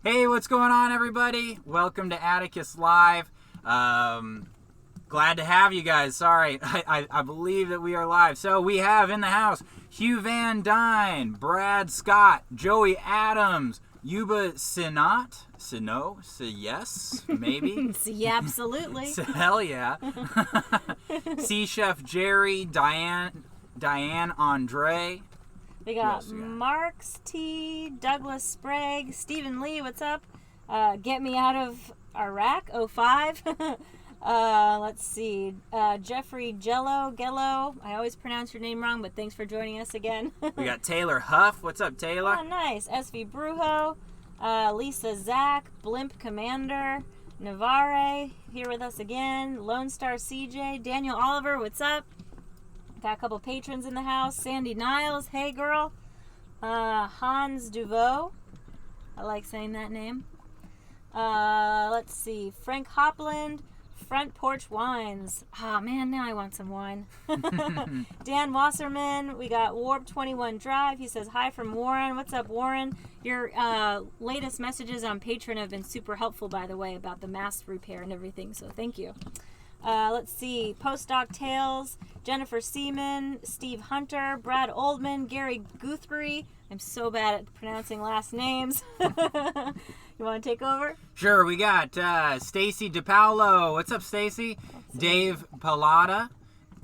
Hey, what's going on, everybody? Welcome to Atticus Live. Glad to have you guys. Sorry, I believe that we are live. So we have in the house Hugh Van Dyne, Brad Scott, Joey Adams, Yuba Sinat. Yes, maybe. Yeah, absolutely. Hell yeah. Sea Chef Jerry, Diane Andre. We got Marks T, Douglas Sprague, Stephen Lee, what's up? Get Me Out of Iraq, 05. Let's see. Jeffrey Gello. I always pronounce your name wrong, but thanks for joining us again. We got Taylor Huff. What's up, Taylor? Oh, nice. SV Brujo. Lisa Zach, Blimp Commander, Navarre, here with us again. Lone Star CJ, Daniel Oliver, what's up? Got a couple patrons in the house. Sandy Niles, hey girl. Hans Duveau, I like saying that name. Let's see. Frank Hopland, Front Porch Wines. Ah, man, now I want some wine. Dan Wasserman, we got Warp 21 Drive. He says hi from Warren. What's up, Warren? Your latest messages on Patreon have been super helpful, by the way, about the mast repair and everything, so thank you. Let's see. Postdoc Tales, Jennifer Seaman, Steve Hunter, Brad Oldman, Gary Guthrie. I'm so bad at pronouncing last names. You want to take over? Sure. We got Stacy DePaolo. What's up, Stacy? Dave Pallotta,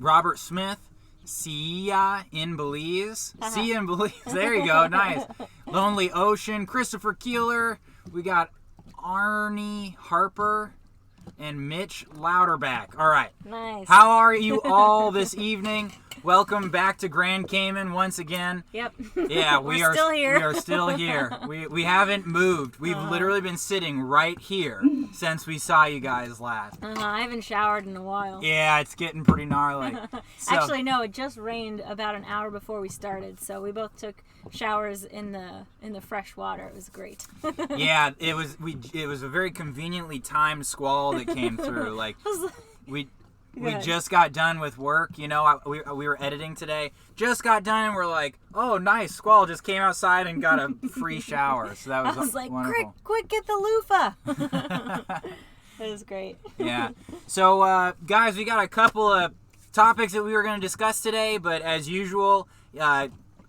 Robert Smith, Sia in Belize. Sia in Belize. There you go. Nice. Lonely Ocean, Christopher Keeler. We got Arnie Harper and Mitch Louderback. All right. Nice. How are you all this evening? Welcome back to Grand Cayman once again. Yep. Yeah, We're still here. We are still here. We haven't moved. We've literally been sitting right here since we saw you guys last. I haven't showered in a while. Yeah, it's getting pretty gnarly. Actually, no, it just rained about an hour before we started, so we both took showers in the fresh water. It was great. Yeah, it was a very conveniently timed squall that came through. Like we just got done with work, we were editing today. Just got done and we're like, oh, nice, squall just came outside and got a free shower. So that was, I was like, wonderful. Quick, get the loofah. It was great. Yeah. So, guys, we got a couple of topics that we were going to discuss today, but as usual,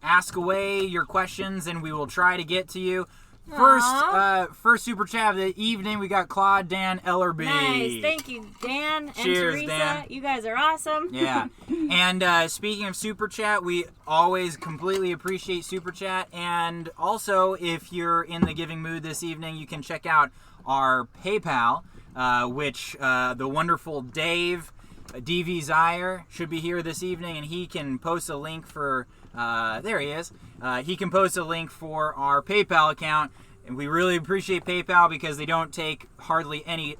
ask away your questions and we will try to get to you. First super chat of the evening, we got Claude Dan Ellerby. Nice, thank you, Dan and Cheers, Teresa. Dan. You guys are awesome. Yeah, and speaking of super chat, we always completely appreciate super chat. And also, if you're in the giving mood this evening, you can check out our PayPal, which the wonderful Dave DV Zier should be here this evening, and he can post a link for. There he is. He can post a link for our PayPal account, and we really appreciate PayPal because they don't take hardly any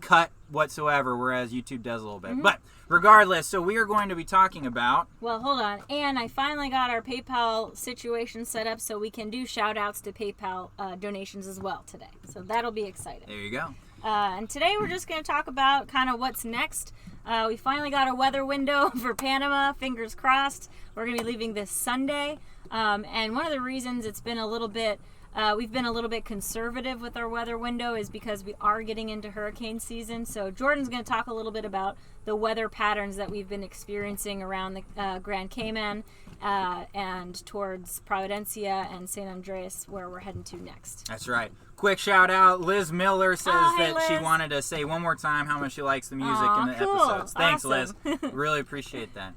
cut whatsoever, whereas YouTube does a little bit. Mm-hmm. But regardless, so we are going to be talking about... Well, hold on. And I finally got our PayPal situation set up so we can do shout-outs to PayPal donations as well today. So that'll be exciting. There you go. And today we're just going to talk about kind of what's next. We finally got a weather window for Panama, fingers crossed. We're going to be leaving this Sunday. And one of the reasons it's been a little bit, we've been a little bit conservative with our weather window is because we are getting into hurricane season. So Jordan's going to talk a little bit about the weather patterns that we've been experiencing around the Grand Cayman and towards Providencia and San Andreas, where we're heading to next. That's right. Quick shout out. Liz Miller says hey, that Liz. She wanted to say one more time how much she likes the music in the cool. episodes. Thanks, Awesome. Liz. Really appreciate that.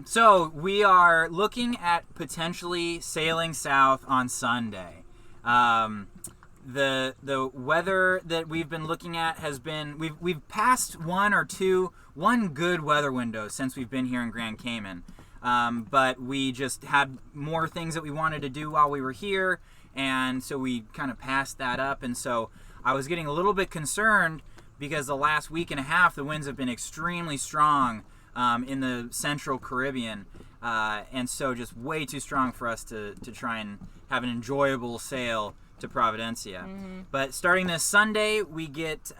So we are looking at potentially sailing south on Sunday. The weather that we've been looking at has been we've passed one good weather window since we've been here in Grand Cayman. But we just had more things that we wanted to do while we were here, and so we kind of passed that up. And so I was getting a little bit concerned because the last week and a half the winds have been extremely strong in the central Caribbean, and so just way too strong for us to try and have an enjoyable sail to Providencia. Mm-hmm. But starting this Sunday, we get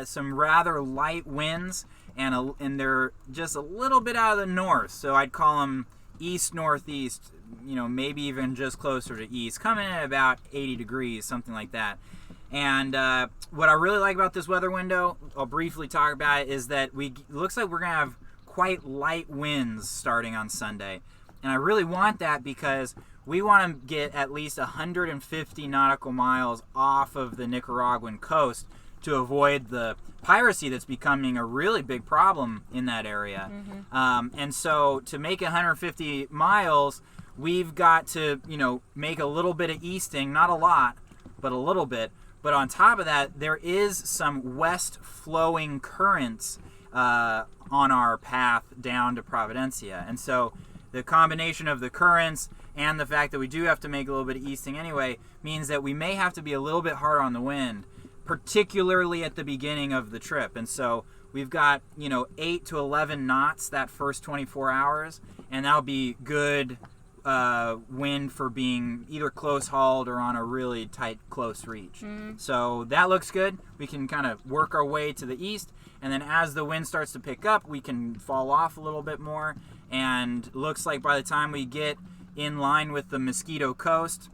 some rather light winds, and they're just a little bit out of the north, so I'd call them east-northeast, maybe even just closer to east, coming in at about 80 degrees, something like that. And what I really like about this weather window, I'll briefly talk about it, is that looks like we're going to have quite light winds starting on Sunday. And I really want that because we want to get at least 150 nautical miles off of the Nicaraguan coast to avoid the piracy that's becoming a really big problem in that area. And so to make 150 miles, we've got to, make a little bit of easting, not a lot, but a little bit. But on top of that, there is some west flowing currents on our path down to Providencia. And so the combination of the currents and the fact that we do have to make a little bit of easting anyway means that we may have to be a little bit hard on the wind, particularly at the beginning of the trip. And so we've got, 8 to 11 knots that first 24 hours, and that'll be good wind for being either close hauled or on a really tight close reach. So that looks good. We can kind of work our way to the east, and then as the wind starts to pick up, we can fall off a little bit more, and looks like by the time we get in line with the Mosquito Coast,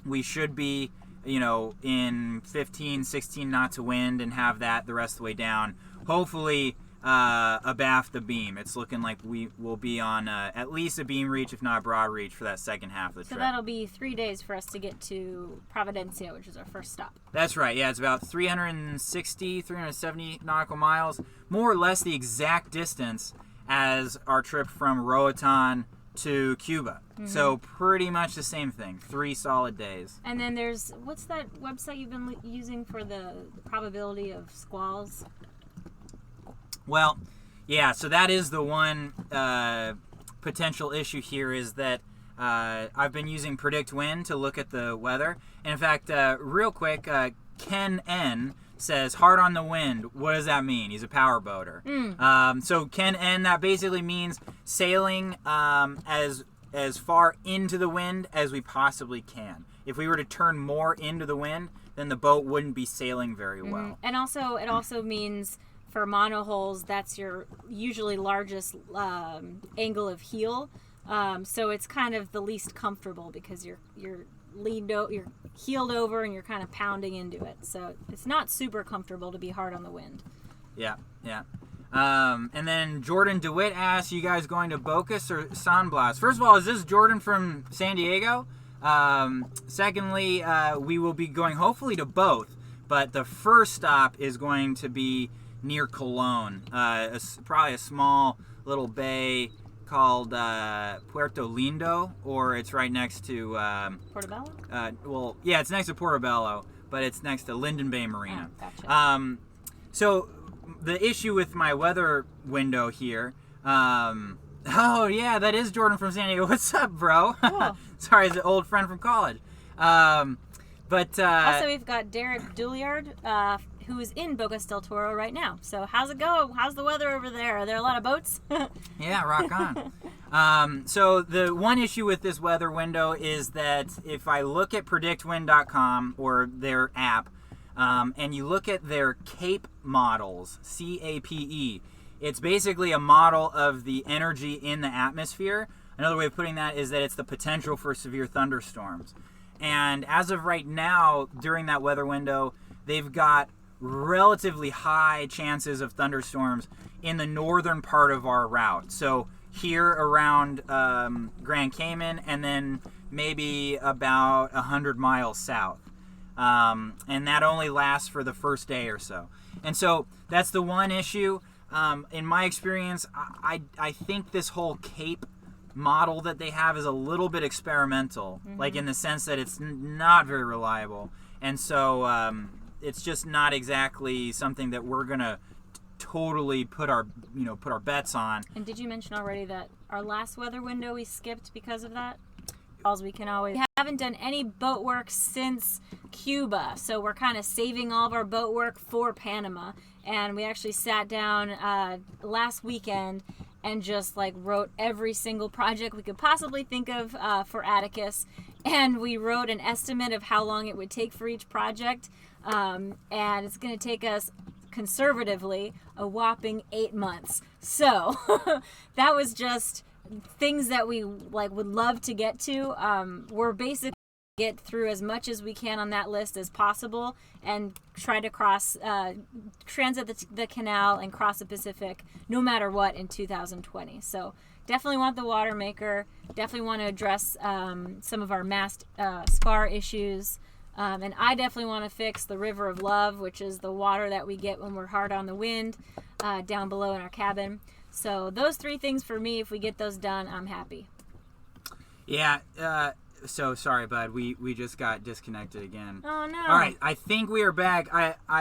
we should be in 15, 16 knots of wind and have that the rest of the way down. Hopefully abaft the beam. It's looking like we will be on at least a beam reach, if not a broad reach, for that second half of the trip. So that'll be 3 days for us to get to Providencia, which is our first stop. That's right. Yeah, it's about 370 nautical miles, more or less the exact distance as our trip from Roatan to Cuba. So pretty much the same thing. 3 solid days. And then what's that website you've been using for the probability of squalls? Well, yeah, so that is the one potential issue here, is that I've been using Predict Wind to look at the weather. And in fact, real quick, Ken N says, hard on the wind. What does that mean? He's a power boater. So Ken N, that basically means sailing as far into the wind as we possibly can. If we were to turn more into the wind, then the boat wouldn't be sailing very well. And also, it also means for monohulls, that's your usually largest angle of heel. So it's kind of the least comfortable because you're heeled over and you're kind of pounding into it. So it's not super comfortable to be hard on the wind. Yeah. And then Jordan DeWitt asks, you guys going to Bocas or San Blas? First of all, is this Jordan from San Diego? Secondly, we will be going hopefully to both, but the first stop is going to be near Cologne, probably a small little bay called Puerto Lindo, or it's right next to Portobello? Well, yeah, it's next to Portobello, but it's next to Linden Bay Marina. Oh, gotcha. So the issue with my weather window here, oh yeah, that is Jordan from San Diego. What's up, bro? Cool. Sorry, it's an old friend from college. But also, we've got Derek Douliard, who is in Bocas del Toro right now. So how's it go? How's the weather over there? Are there a lot of boats? Yeah, rock on. So the one issue with this weather window is that if I look at predictwind.com or their app, and you look at their CAPE models, C-A-P-E, it's basically a model of the energy in the atmosphere. Another way of putting that is that it's the potential for severe thunderstorms. And as of right now, during that weather window, they've got relatively high chances of thunderstorms in the northern part of our route. So here around Grand Cayman, and then maybe about 100 miles south. And that only lasts for the first day or so. And so that's the one issue. In my experience, I think this whole CAPE model that they have is a little bit experimental, like in the sense that it's not very reliable. And so it's just not exactly something that we're going to totally put our bets on. And did you mention already that our last weather window we skipped because of that? We haven't done any boat work since Cuba, so we're kind of saving all of our boat work for Panama. And we actually sat down last weekend and just wrote every single project we could possibly think of for Atticus, and we wrote an estimate of how long it would take for each project, and it's going to take us conservatively a whopping 8 months. So that was just things that we like would love to get to. We're basically get through as much as we can on that list as possible and try to transit the canal and cross the Pacific no matter what in 2020. So definitely want the water maker, definitely want to address some of our mast spar issues, and I definitely want to fix the River of Love, which is the water that we get when we're hard on the wind down below in our cabin. So those 3 things for me, if we get those done, I'm happy. Yeah, so sorry, bud. We just got disconnected again. Oh no! All right, I think we are back.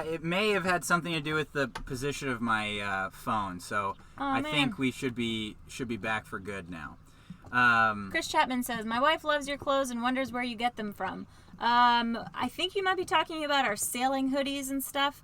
It may have had something to do with the position of my phone, so I think we should be back for good now. Chris Chapman says, "My wife loves your clothes and wonders where you get them from." I think you might be talking about our sailing hoodies and stuff.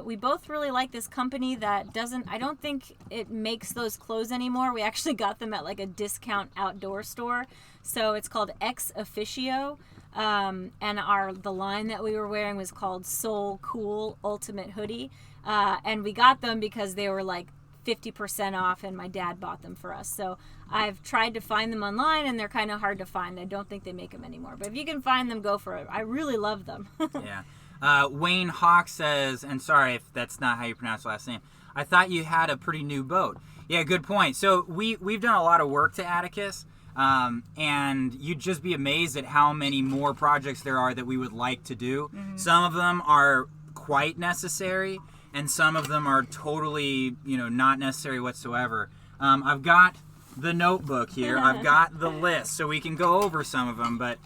We both really like this company that I don't think it makes those clothes anymore. We actually got them at like a discount outdoor store. So it's called Ex Officio. And the line that we were wearing was called Soul Cool Ultimate Hoodie. And we got them because they were like 50% off and my dad bought them for us. So I've tried to find them online and they're kind of hard to find. I don't think they make them anymore. But if you can find them, go for it. I really love them. Yeah. Wayne Hawk says, and sorry if that's not how you pronounce the last name, I thought you had a pretty new boat. Yeah, good point. So we've done a lot of work to Atticus, and you'd just be amazed at how many more projects there are that we would like to do. Mm-hmm. Some of them are quite necessary, and some of them are totally, not necessary whatsoever. I've got the notebook here. I've got the list, so we can go over some of them. But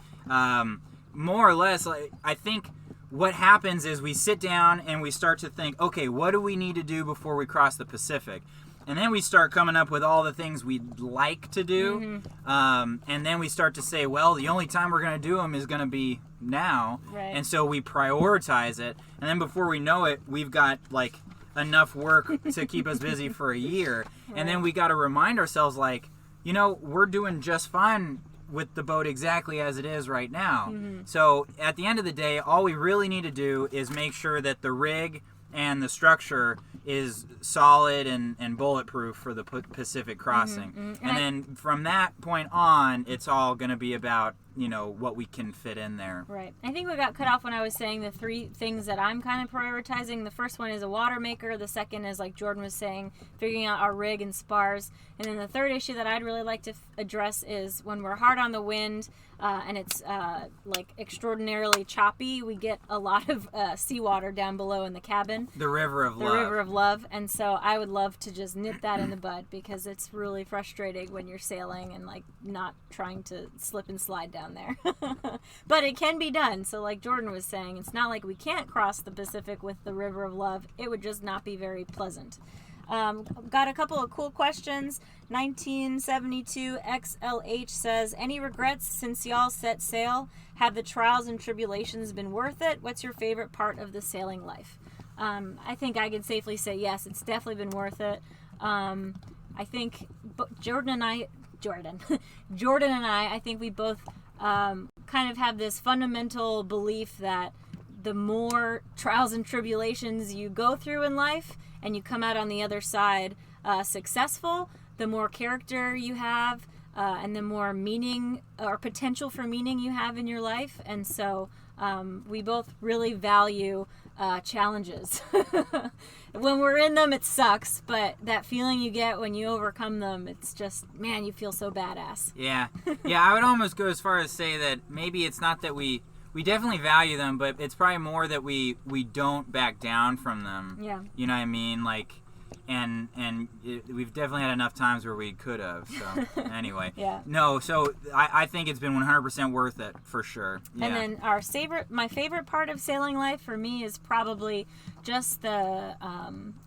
more or less, I think what happens is we sit down and we start to think, okay, what do we need to do before we cross the Pacific? And then we start coming up with all the things we'd like to do. Mm-hmm. And then we start to say, well, the only time we're going to do them is going to be now. Right. And so we prioritize it. And then before we know it, we've got like enough work to keep us busy for a year. Right. And then we got to remind ourselves like, we're doing just fine with the boat exactly as it is right now. Mm-hmm. So at the end of the day, all we really need to do is make sure that the rig and the structure is solid and bulletproof for the Pacific crossing. Mm-hmm. Mm-hmm. And then from that point on, it's all going to be about, what we can fit in there. Right. I think we got cut off when I was saying the 3 things that I'm kind of prioritizing. The first one is a water maker. The second is, like Jordan was saying, figuring out our rig and spars. And then the third issue that I'd really like to address is when we're hard on the wind and it's like extraordinarily choppy, we get a lot of seawater down below in the cabin. The River of Love. The River of Love. And so I would love to just nip that in the bud because it's really frustrating when you're sailing and like not trying to slip and slide down there. But it can be done. So like Jordan was saying, it's not like we can't cross the Pacific with the River of Love. It would just not be very pleasant. Got a couple of cool questions. 1972 XLH says, any regrets since y'all set sail? Have the trials and tribulations been worth it? What's your favorite part of the sailing life? I think I can safely say yes, it's definitely been worth it. I think Jordan and I, I think we both kind of have this fundamental belief that the more trials and tribulations you go through in life and you come out on the other side successful, the more character you have and the more meaning or potential for meaning you have in your life. And so we both really value challenges. When we're in them, it sucks, but that feeling you get when you overcome them, it's just, man, you feel so badass. Yeah. I would almost go as far as say that maybe it's not that we definitely value them, but it's probably more that we don't back down from them. Yeah. You know what I mean? Like, and we've definitely had enough times where we could have. So anyway. Yeah. No, so I think it's been 100% worth it for sure. Yeah. And then my favorite part of sailing life for me is probably just the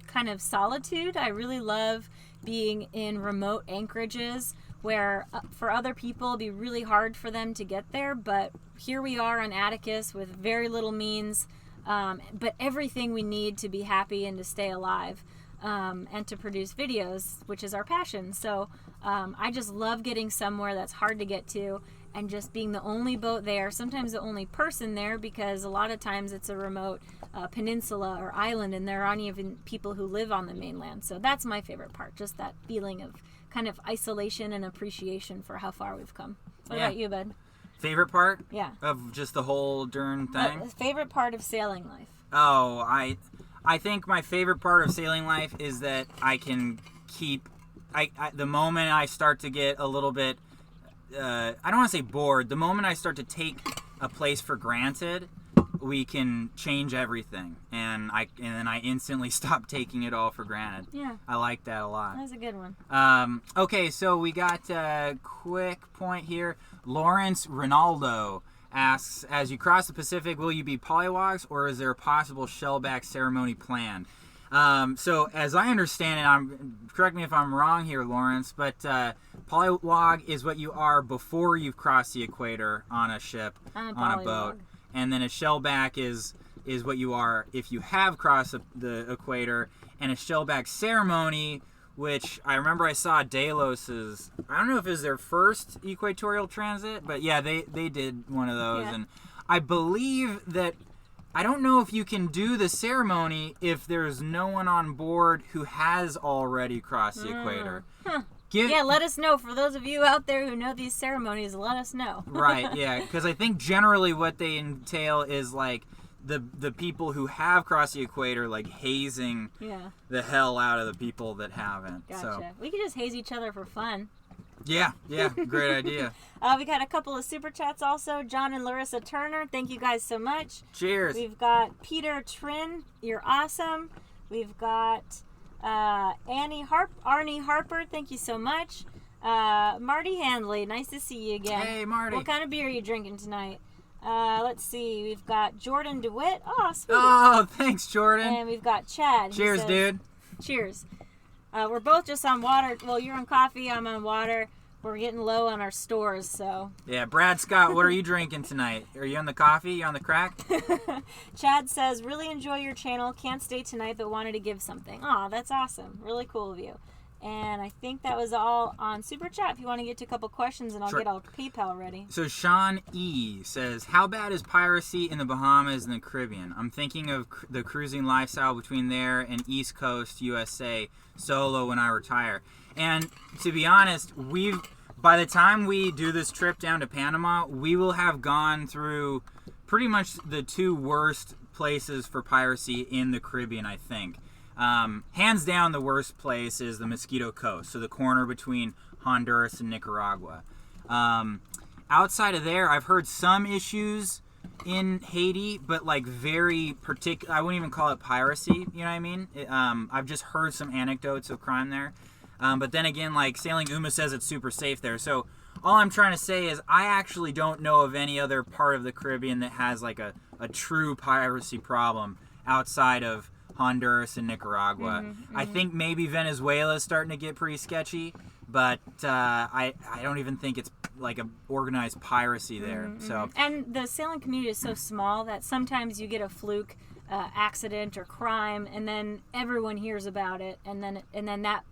kind of solitude. I really love being in remote anchorages where for other people it'd be really hard for them to get there, but here we are on Atticus with very little means, but everything we need to be happy and to stay alive, and to produce videos, which is our passion. So I just love getting somewhere that's hard to get to and just being the only boat there, sometimes the only person there, because a lot of times it's a remote peninsula or island and there aren't even people who live on the mainland. So that's my favorite part, just that feeling of kind of isolation and appreciation for how far we've come. What Yeah. about you, bud? Favorite part Yeah. of just the whole darn thing? Favorite part of sailing life? Oh, I think my favorite part of sailing life is that I can keep. The moment I start to get a little bit, I don't want to say bored. The moment I start to take a place for granted, we can change everything, and then I instantly stop taking it all for granted. Yeah. I like that a lot. That's a good one. Okay, so we got a quick point here. Lawrence Ronaldo asks, as you cross the Pacific, will you be polywogs, or is there a possible shellback ceremony planned? So as I understand it, correct me if I'm wrong here, Lawrence, but polywog is what you are before you've crossed the equator on a ship, on a boat. And then a shellback is what you are if you have crossed the equator. And a shellback ceremony, which I remember I saw Delos's, I don't know if it was their first equatorial transit, but yeah, they did one of those. Yeah. And I believe that, I don't know if you can do the ceremony if there's no one on board who has already crossed the equator. Huh. Yeah, let us know. For those of you out there who know these ceremonies, let us know. Right, yeah, because I think generally what they entail is like the people who have crossed the equator like hazing the hell out of the people that haven't. Gotcha. So, We could just haze each other for fun. yeah, great idea. We got a couple of super chats also. John and Larissa Turner, thank you guys so much. Cheers. We've got Peter Trin, you're awesome. We've got Arnie Harper, thank you so much. Marty Handley, nice to see you again. Hey, Marty. What kind of beer are you drinking tonight? Let's see. We've got Jordan DeWitt. Oh, sweet. Oh, thanks, Jordan. And we've got Chad. He Cheers, says, dude. Cheers. We're both just on water. Well, you're on coffee. I'm on water. We're getting low on our stores, so. Yeah, Brad Scott, what are you drinking tonight? Are you on the coffee? You on the crack? Chad says, really enjoy your channel. Can't stay tonight, but wanted to give something. Aw, that's awesome. Really cool of you. And I think that was all on Super Chat. If you want to get to a couple questions, and I'll get all PayPal ready. So Sean E. says, how bad is piracy in the Bahamas and the Caribbean? I'm thinking of the cruising lifestyle between there and East Coast USA solo when I retire. And to be honest, by the time we do this trip down to Panama, we will have gone through pretty much the two worst places for piracy in the Caribbean, I think. Hands down, the worst place is the Mosquito Coast, so the corner between Honduras and Nicaragua. Outside of there, I've heard some issues in Haiti, but like very particular. I wouldn't even call it piracy. You know what I mean? I've just heard some anecdotes of crime there. But then again, like Sailing Uma says it's super safe there. So all I'm trying to say is I actually don't know of any other part of the Caribbean that has like a true piracy problem outside of Honduras and Nicaragua. I think maybe Venezuela is starting to get pretty sketchy, but I don't even think it's like a organized piracy there. So And the sailing community is so small that sometimes you get a fluke accident or crime, and then everyone hears about it, and then that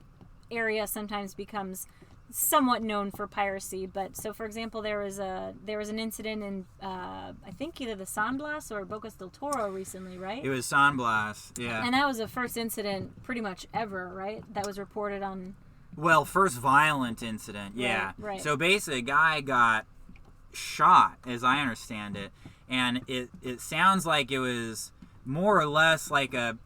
area sometimes becomes somewhat known for piracy. But so, for example, there was an incident in I think either the San Blas or Bocas del Toro recently, right? it was San Blas, yeah. And that was the first incident pretty much ever, right? That was reported on. Well, first violent incident, yeah. Right. So basically, a guy got shot, as I understand it, and it sounds like it was more or less like a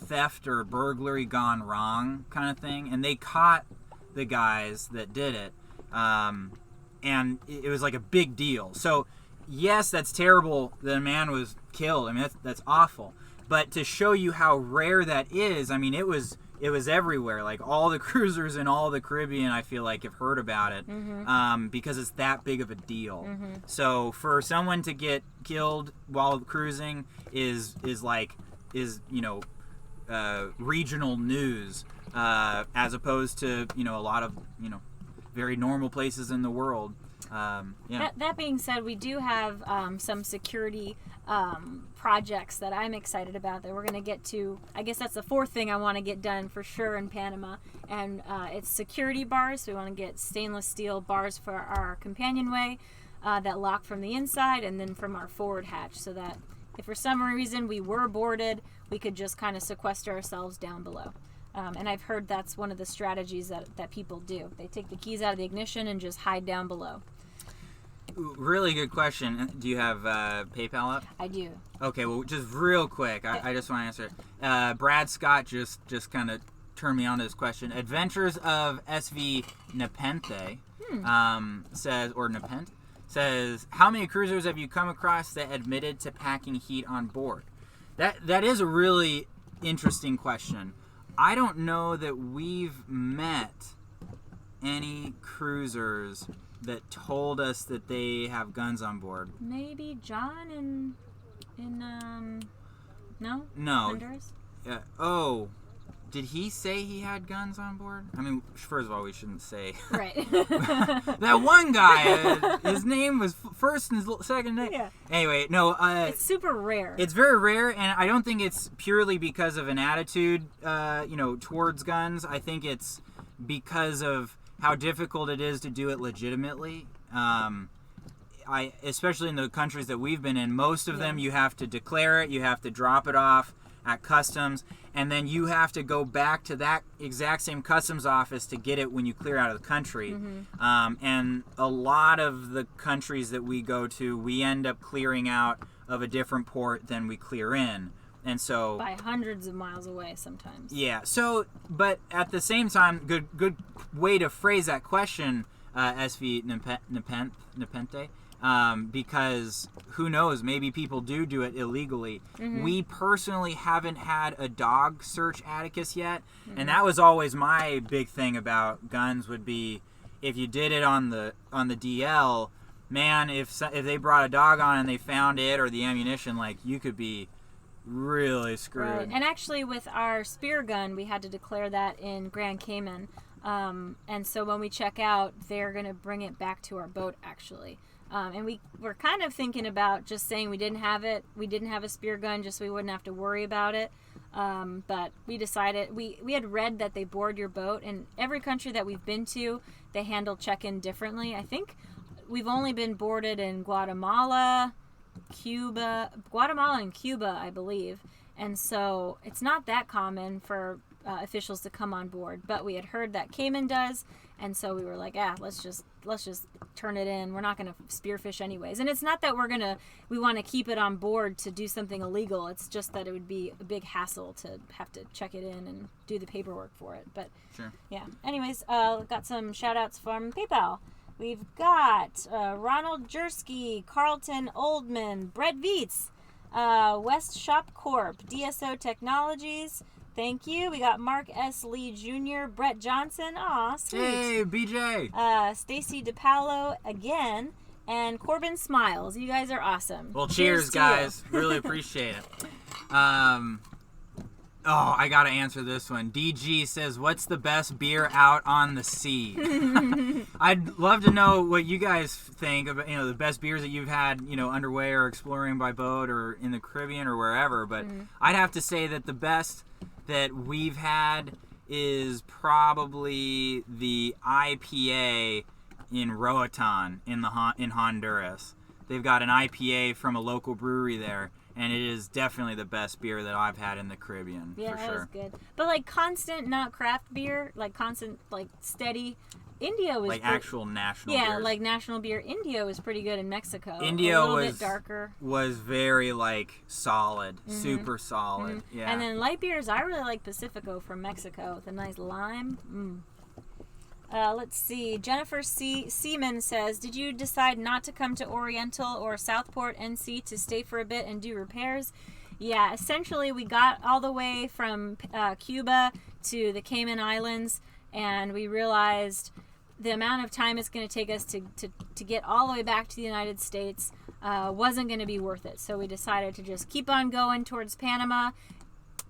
theft or burglary gone wrong kind of thing, and they caught the guys that did it, and it was like a big deal. So yes, that's terrible that a man was killed. I mean, that's awful, but to show you how rare that is, I mean, it was everywhere. Like all the cruisers in all the Caribbean, I feel like, have heard about it, because it's that big of a deal. So for someone to get killed while cruising is regional news, as opposed to a lot of very normal places in the world. That being said, we do have some security projects that I'm excited about that we're going to get to. I guess that's the fourth thing I want to get done for sure in Panama, and it's security bars. So we want to get stainless steel bars for our companionway that lock from the inside and then from our forward hatch, so that if for some reason we were boarded, we could just kind of sequester ourselves down below. And I've heard that's one of the strategies that people do. They take the keys out of the ignition and just hide down below. Really good question. Do you have PayPal up? I do. Okay, well, just real quick, I just want to answer it. Brad Scott just kind of turned me on to this question. Adventures of SV Nepenthe says, how many cruisers have you come across that admitted to packing heat on board? That is a really interesting question. I don't know that we've met any cruisers that told us that they have guns on board. Maybe John in no? No. Honduras? Did he say he had guns on board? I mean, first of all, we shouldn't say. Right. That one guy, his name was first and second name. Yeah. Anyway, no. It's super rare. It's very rare, and I don't think it's purely because of an attitude, towards guns. I think it's because of how difficult it is to do it legitimately. Especially in the countries that we've been in, most of them you have to declare it, you have to drop it off at customs, and then you have to go back to that exact same customs office to get it when you clear out of the country. And a lot of the countries that we go to, we end up clearing out of a different port than we clear in. And so by hundreds of miles away sometimes. Yeah. So, but at the same time, good way to phrase that question, SV Nepenthe, because who knows? Maybe people do it illegally. We personally haven't had a dog search Atticus yet, and that was always my big thing about guns. Would be if you did it on the DL, man. If they brought a dog on and they found it or the ammunition, like, you could be really screwed. Right. And actually with our spear gun, we had to declare that in Grand Cayman. And so when we check out, they're going to bring it back to our boat, actually. And we were kind of thinking about just saying we didn't have it. We didn't have a spear gun just so we wouldn't have to worry about it. But we decided, we had read that they board your boat. And every country that we've been to, they handle check-in differently. I think we've only been boarded in Guatemala and Cuba, I believe. And so it's not that common for officials to come on board, but we had heard that Cayman does, and so we were like, let's just turn it in. We're not going to spearfish anyways. And it's not that we want to keep it on board to do something illegal. It's just that it would be a big hassle to have to check it in and do the paperwork for it. But sure. Yeah. Anyways, got some shout outs from PayPal. We've got Ronald Jersky, Carlton Oldman, Brett Vietz, West Shop Corp, DSO Technologies. Thank you. We got Mark S. Lee Jr., Brett Johnson. Aw, sweet. Hey, BJ. Stacy DePaolo again, and Corbin Smiles. You guys are awesome. Well, cheers guys. Really appreciate it. I gotta answer this one. DG says, what's the best beer out on the sea? I'd love to know what you guys think about, the best beers that you've had, underway or exploring by boat or in the Caribbean or wherever. But I'd have to say that the best that we've had is probably the IPA in Roatan in Honduras. They've got an IPA from a local brewery there. And it is definitely the best beer that I've had in the Caribbean, for sure. Yeah, that was good. But like constant, not craft beer, like constant, like steady. Indio was like actual national beer. Yeah, like national beer. Indio was pretty good in Mexico. Indio a little bit darker. Was very like solid, super solid. Yeah. And then light beers, I really like Pacifico from Mexico with a nice lime. Let's see. Jennifer Seaman says, did you decide not to come to Oriental or Southport, NC to stay for a bit and do repairs? Yeah, essentially we got all the way from Cuba to the Cayman Islands, and we realized the amount of time it's going to take us to get all the way back to the United States wasn't going to be worth it. So we decided to just keep on going towards Panama,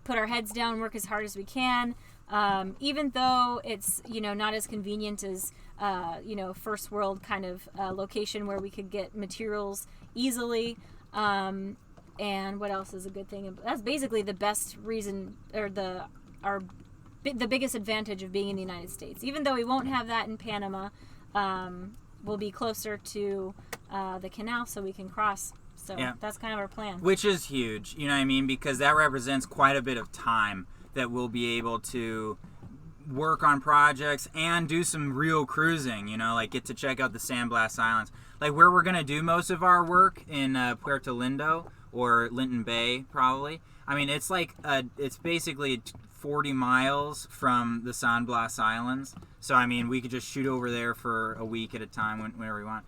put our heads down, work as hard as we can. Even though it's, not as convenient as, first world kind of location where we could get materials easily. And what else is a good thing? That's basically the best reason, or the biggest advantage of being in the United States. Even though we won't have that in Panama, we'll be closer to the canal so we can cross. So that's kind of our plan. Which is huge, you know what I mean? Because that represents quite a bit of time that we'll be able to work on projects and do some real cruising, like get to check out the Sandblast Islands. Like where we're going to do most of our work in Puerto Lindo or Linton Bay, probably. I mean, it's basically 40 miles from the Sandblast Islands. So, I mean, we could just shoot over there for a week at a time whenever we want.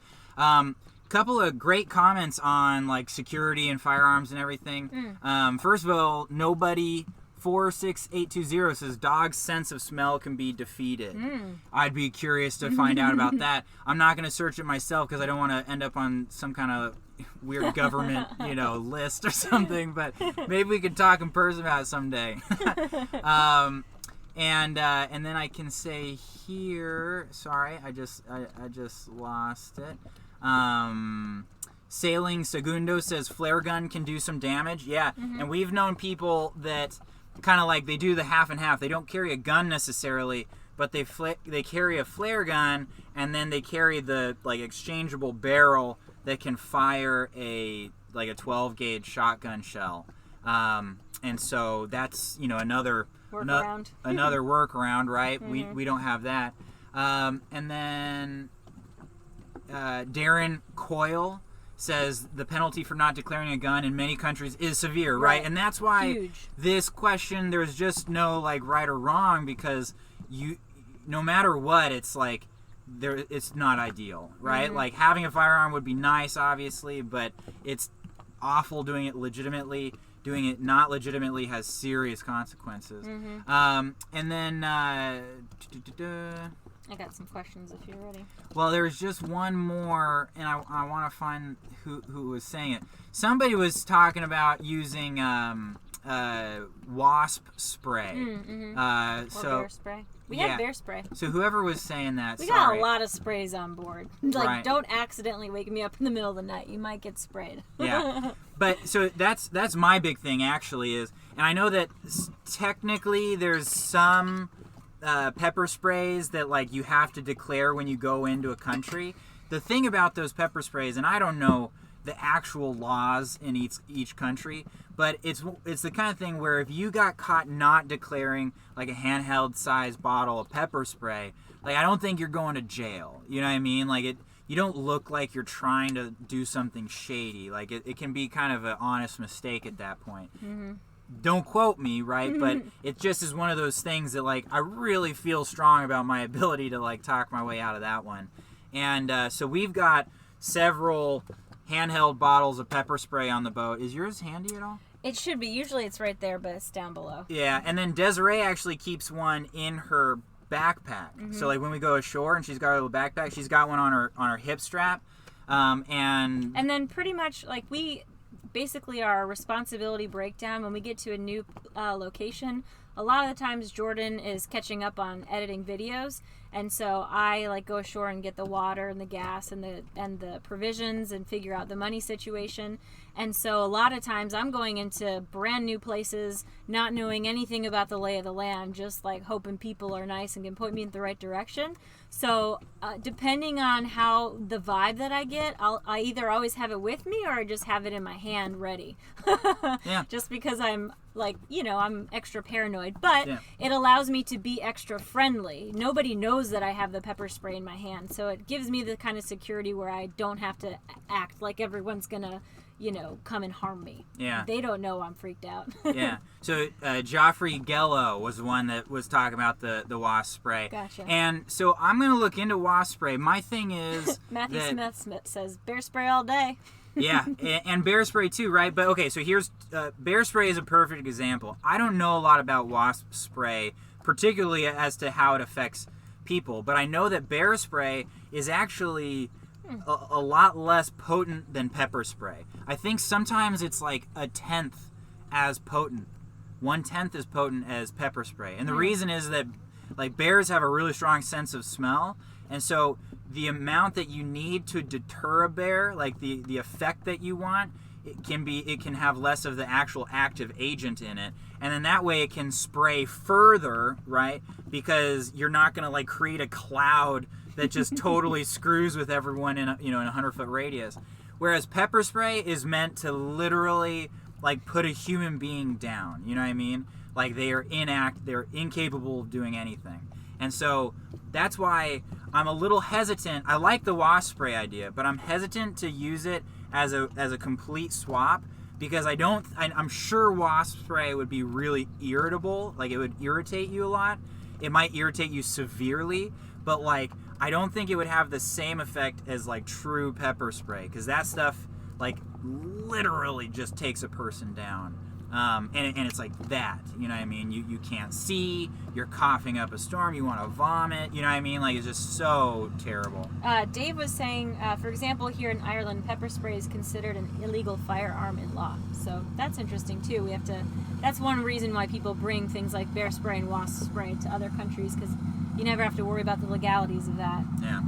Couple of great comments on like security and firearms and everything. First of all, nobody 46820 says dog's sense of smell can be defeated. I'd be curious to find out about that. I'm not going to search it myself because I don't want to end up on some kind of weird government, list or something. But maybe we could talk in person about it someday. And then I can say here. Sorry, I just lost it. Sailing Segundo says flare gun can do some damage. Yeah, and we've known people that kind of like they do the half and half. They don't carry a gun necessarily, but they carry a flare gun, and then they carry the like exchangeable barrel that can fire a 12 gauge shotgun shell. And so that's another workaround, right? We don't have that. And then Darren Coyle says the penalty for not declaring a gun in many countries is severe, right? And that's why this question, there's just no like right or wrong, because no matter what, it's like it's not ideal, right? Like having a firearm would be nice, obviously, but it's awful doing it legitimately. Doing it not legitimately has serious consequences. And then I got some questions if you're ready. Well, there's just one more, and I want to find who was saying it. Somebody was talking about using wasp spray. Or bear spray. We have bear spray. So whoever was saying that, we got a lot of sprays on board. Like, don't accidentally wake me up in the middle of the night. You might get sprayed. Yeah. But so that's my big thing actually is, and I know that technically there's some pepper sprays that like you have to declare when you go into a country. The thing about those pepper sprays, and I don't know the actual laws in each country, but it's the kind of thing where if you got caught not declaring like a handheld size bottle of pepper spray, like I don't think you're going to jail. You know what I mean? Like you don't look like you're trying to do something shady. Like it can be kind of an honest mistake at that point. Don't quote me, right? But it just is one of those things that like I really feel strong about my ability to like talk my way out of that one. And so we've got several handheld bottles of pepper spray on the boat. Is yours handy at all? It should be. Usually it's right there, but it's down below. Yeah, and then Desiree actually keeps one in her backpack. So like when we go ashore and she's got a little backpack, she's got one on her hip strap. And then pretty much like we basically our responsibility breakdown when we get to a new location. A lot of the times Jordan is catching up on editing videos, and so I like go ashore and get the water and the gas and the provisions and figure out the money situation. And so a lot of times I'm going into brand new places, not knowing anything about the lay of the land, just like hoping people are nice and can point me in the right direction. So depending on how the vibe that I get, I either always have it with me or I just have it in my hand ready. Yeah. Just because I'm like, I'm extra paranoid, but it allows me to be extra friendly. Nobody knows that I have the pepper spray in my hand, so it gives me the kind of security where I don't have to act like everyone's gonna come and harm me. Yeah. They don't know I'm freaked out. Yeah. So Joffrey Gello was the one that was talking about the wasp spray. Gotcha. And so I'm going to look into wasp spray. My thing is Matthew Smith says bear spray all day. Yeah, and bear spray too, right? But okay, so here's bear spray is a perfect example. I don't know a lot about wasp spray, particularly as to how it affects people, but I know that bear spray is actually a lot less potent than pepper spray. I think sometimes it's like 1/10 as potent. 1/10 as potent as pepper spray. And the reason is that like bears have a really strong sense of smell, and so the amount that you need to deter a bear, like the effect that you want, it can have less of the actual active agent in it, and then that way it can spray further, right? Because you're not going to like create a cloud that just totally screws with everyone in a 100-foot radius. Whereas pepper spray is meant to literally like put a human being down. You know what I mean? Like they're incapable of doing anything. And so that's why I'm a little hesitant. I like the wasp spray idea, but I'm hesitant to use it as a complete swap, because I'm sure wasp spray would be really irritable. Like it would irritate you a lot. It might irritate you severely, but like I don't think it would have the same effect as like true pepper spray, because that stuff like literally just takes a person down. And it's like that, you know what I mean? You can't see, you're coughing up a storm, you want to vomit, you know what I mean? Like, it's just so terrible. Dave was saying, for example, here in Ireland, pepper spray is considered an illegal firearm in law. So that's interesting too. That's one reason why people bring things like bear spray and wasp spray to other countries, because you never have to worry about the legalities of that. Yeah.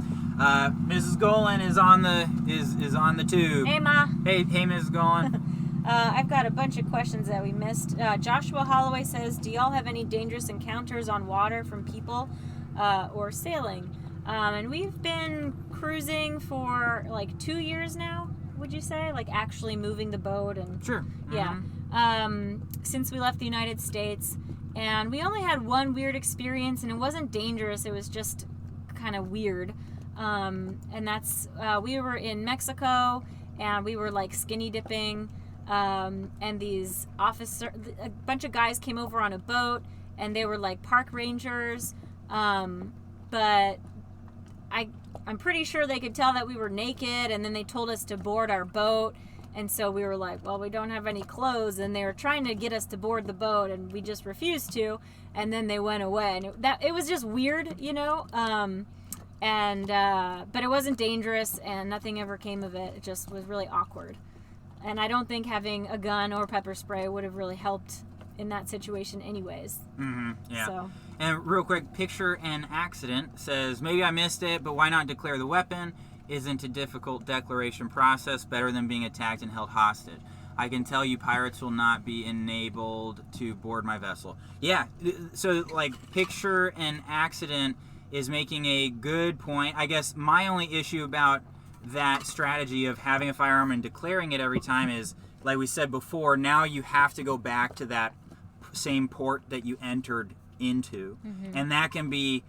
Mrs. Golan is on the tube. Hey, Ma. Hey, Mrs. Golan. I've got a bunch of questions that we missed. Joshua Holloway says, do y'all have any dangerous encounters on water from people or sailing? And we've been cruising for like 2 years now, would you say? Like actually moving the boat and Sure. Yeah. Since we left the United States. And we only had one weird experience, and it wasn't dangerous. It was just kind of weird. And that's, we were in Mexico, and we were like skinny dipping. And these a bunch of guys came over on a boat, and they were like park rangers. But I'm pretty sure they could tell that we were naked, and then they told us to board our boat. And so we were like, well, we don't have any clothes, and they were trying to get us to board the boat, and we just refused to. And then they went away, and it was just weird, you know. But it wasn't dangerous, and nothing ever came of it. It just was really awkward. And I don't think having a gun or pepper spray would have really helped in that situation anyways. Mm-hmm, yeah. So. And real quick, picture an accident says, maybe I missed it, but why not declare the weapon? Isn't a difficult declaration process better than being attacked and held hostage? I can tell you pirates will not be enabled to board my vessel. Yeah, so like picture an accident is making a good point. I guess my only issue about that strategy of having a firearm and declaring it every time is, like we said before, now you have to go back to that same port that you entered into. Mm-hmm. And that can be,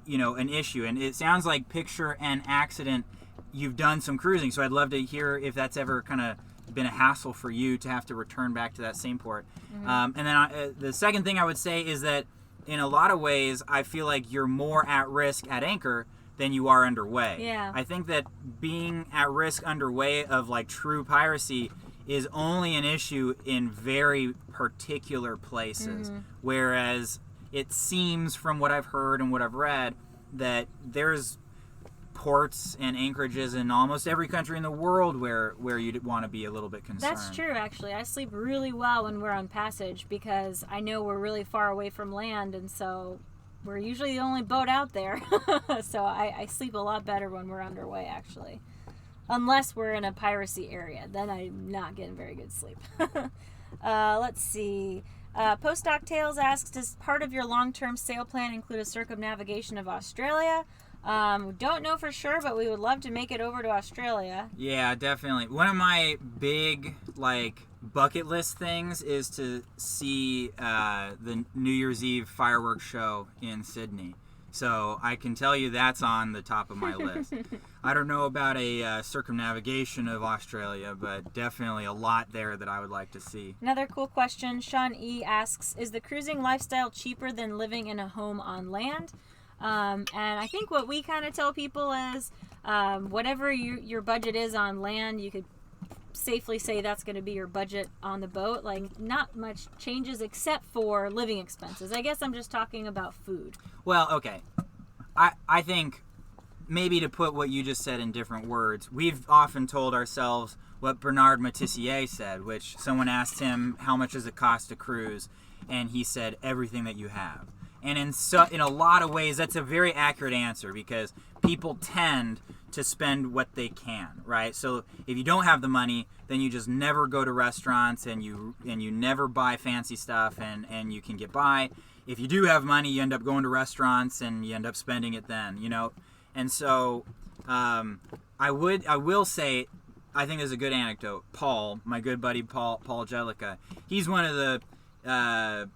an issue. And it sounds like picture an accident, you've done some cruising, so I'd love to hear if that's ever kind of been a hassle for you to have to return back to that same port. Mm-hmm. And then the second thing I would say is that in a lot of ways, I feel like you're more at risk at anchor than you are underway. Yeah. I think that being at risk underway of like true piracy is only an issue in very particular places. Mm-hmm. Whereas it seems from what I've heard and what I've read that there's ports and anchorages in almost every country in the world where you'd want to be a little bit concerned. That's true, actually. I sleep really well when we're on passage because I know we're really far away from land, and so we're usually the only boat out there. So I sleep a lot better when we're underway, actually. Unless we're in a piracy area. Then I'm not getting very good sleep. Let's see. Postdoc Tales asks, does part of your long-term sail plan include a circumnavigation of Australia? Don't know for sure, but we would love to make it over to Australia. Yeah, definitely. One of my big, bucket list things is to see the New Year's Eve fireworks show in Sydney. So I can tell you that's on the top of my list. I don't know about a circumnavigation of Australia, but definitely a lot there that I would like to see. Another cool question. Sean E. asks, is the cruising lifestyle cheaper than living in a home on land? And I think what we kind of tell people is whatever your budget is on land, you could safely say that's going to be your budget on the boat. Like, not much changes except for living expenses. I guess I'm just talking about food. Well, okay. I think maybe to put what you just said in different words, we've often told ourselves what Bernard Matissier said, which someone asked him, how much does it cost to cruise? And he said, everything that you have. And in a lot of ways, that's a very accurate answer because people tend to spend what they can, right? So if you don't have the money, then you just never go to restaurants and you never buy fancy stuff and you can get by. If you do have money, you end up going to restaurants and you end up spending it then, And so I will say I think there's a good anecdote. Paul, my good buddy Paul Jellica, he's one of the,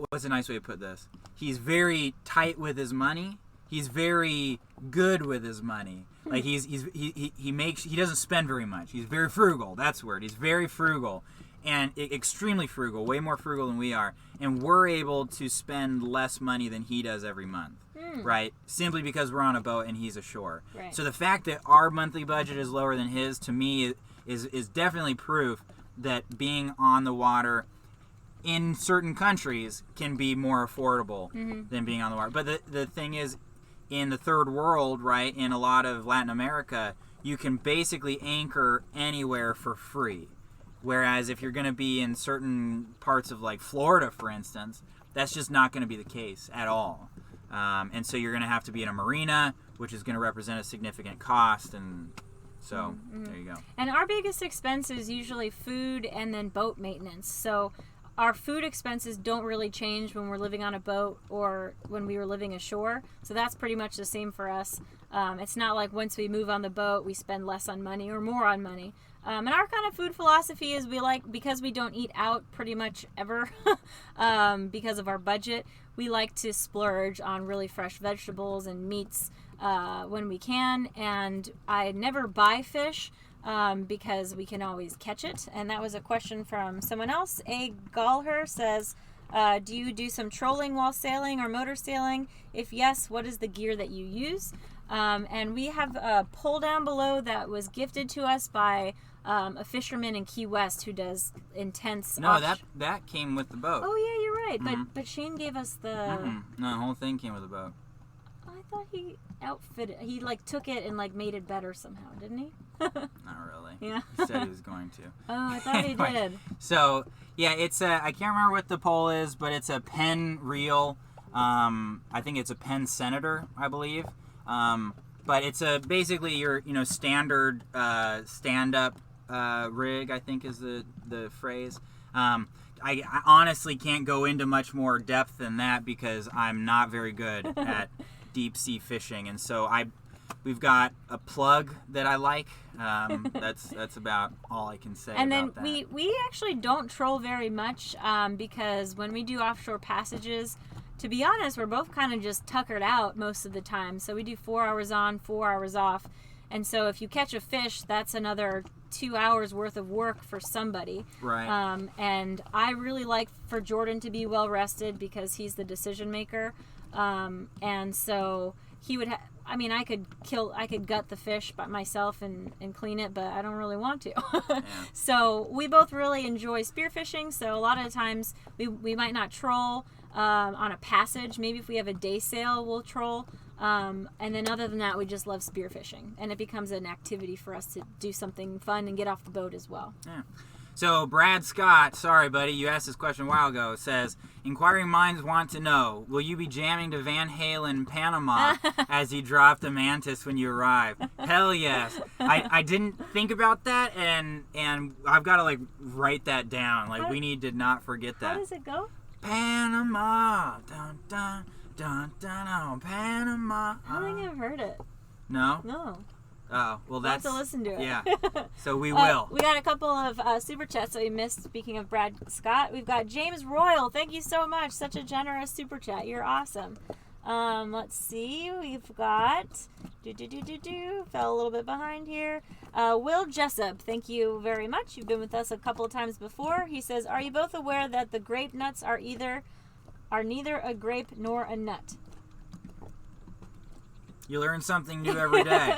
what's a nice way to put this? He's very tight with his money. He's very good with his money. Like he doesn't spend very much. He's very frugal. That's the word. He's very frugal, and extremely frugal, way more frugal than we are. And we're able to spend less money than he does every month, right? Simply because we're on a boat and he's ashore. Right. So the fact that our monthly budget is lower than his, to me, is definitely proof that being on the water in certain countries can be more affordable than being on the water. But the thing is, in the third world, right, in a lot of Latin America, you can basically anchor anywhere for free. Whereas if you're going to be in certain parts of like Florida, for instance, that's just not going to be the case at all. And so you're going to have to be in a marina, which is going to represent a significant cost. And so there you go. And our biggest expense is usually food and then boat maintenance. So our food expenses don't really change when we're living on a boat or when we were living ashore. So that's pretty much the same for us. It's not like once we move on the boat, we spend less on money or more on money. And our kind of food philosophy is because we don't eat out pretty much ever because of our budget, we like to splurge on really fresh vegetables and meats when we can. And I never buy fish. Because we can always catch it. And that was a question from someone else. A Gallher says, do you do some trolling while sailing or motor sailing? If yes, what is the gear that you use? And we have a pole down below that was gifted to us by a fisherman in Key West who does intense... No, that came with the boat. Oh, yeah, you're right. But Shane gave us the... No, the whole thing came with the boat. I thought he outfitted... He, took it and, made it better somehow, didn't he? Not really. Yeah. He said he was going to. Oh, I thought he did. So, yeah, it's I can't remember what the pole is, but it's a Penn reel. I think it's a Penn Senator, I believe. But it's basically your, standard stand-up rig, I think is the phrase. I honestly can't go into much more depth than that because I'm not very good at deep sea fishing, and so we've got a plug that I like. That's about all I can say. And then about that. we actually don't troll very much because when we do offshore passages, to be honest, we're both kind of just tuckered out most of the time. So we do 4 hours on, 4 hours off. And so if you catch a fish, that's another 2 hours worth of work for somebody. Right. And I really like for Jordan to be well rested because he's the decision maker. And so he would I could gut the fish by myself and clean it, but I don't really want to. Yeah. So we both really enjoy spearfishing. So a lot of the times we might not troll on a passage. Maybe if we have a day sail, we'll troll. And then other than that, we just love spearfishing. And it becomes an activity for us to do something fun and get off the boat as well. Yeah. So Brad Scott, sorry buddy, you asked this question a while ago, says, inquiring minds want to know, will you be jamming to Van Halen Panama as he dropped the Mantis when you arrive? Hell yes. I didn't think about that, and I've got to write that down. We need to not forget that. How does it go? Panama, dun dun dun dun, oh, Panama. I don't think I've heard it. No? No. Oh, well, We'll that's... have to listen to it. Yeah, so we will. We got a couple of super chats that we missed, speaking of Brad Scott. We've got James Royal. Thank you so much. Such a generous super chat. You're awesome. Let's see. We've got... Fell a little bit behind here. Will Jessup. Thank you very much. You've been with us a couple of times before. He says, are you both aware that the grape nuts are neither a grape nor a nut? You learn something new every day.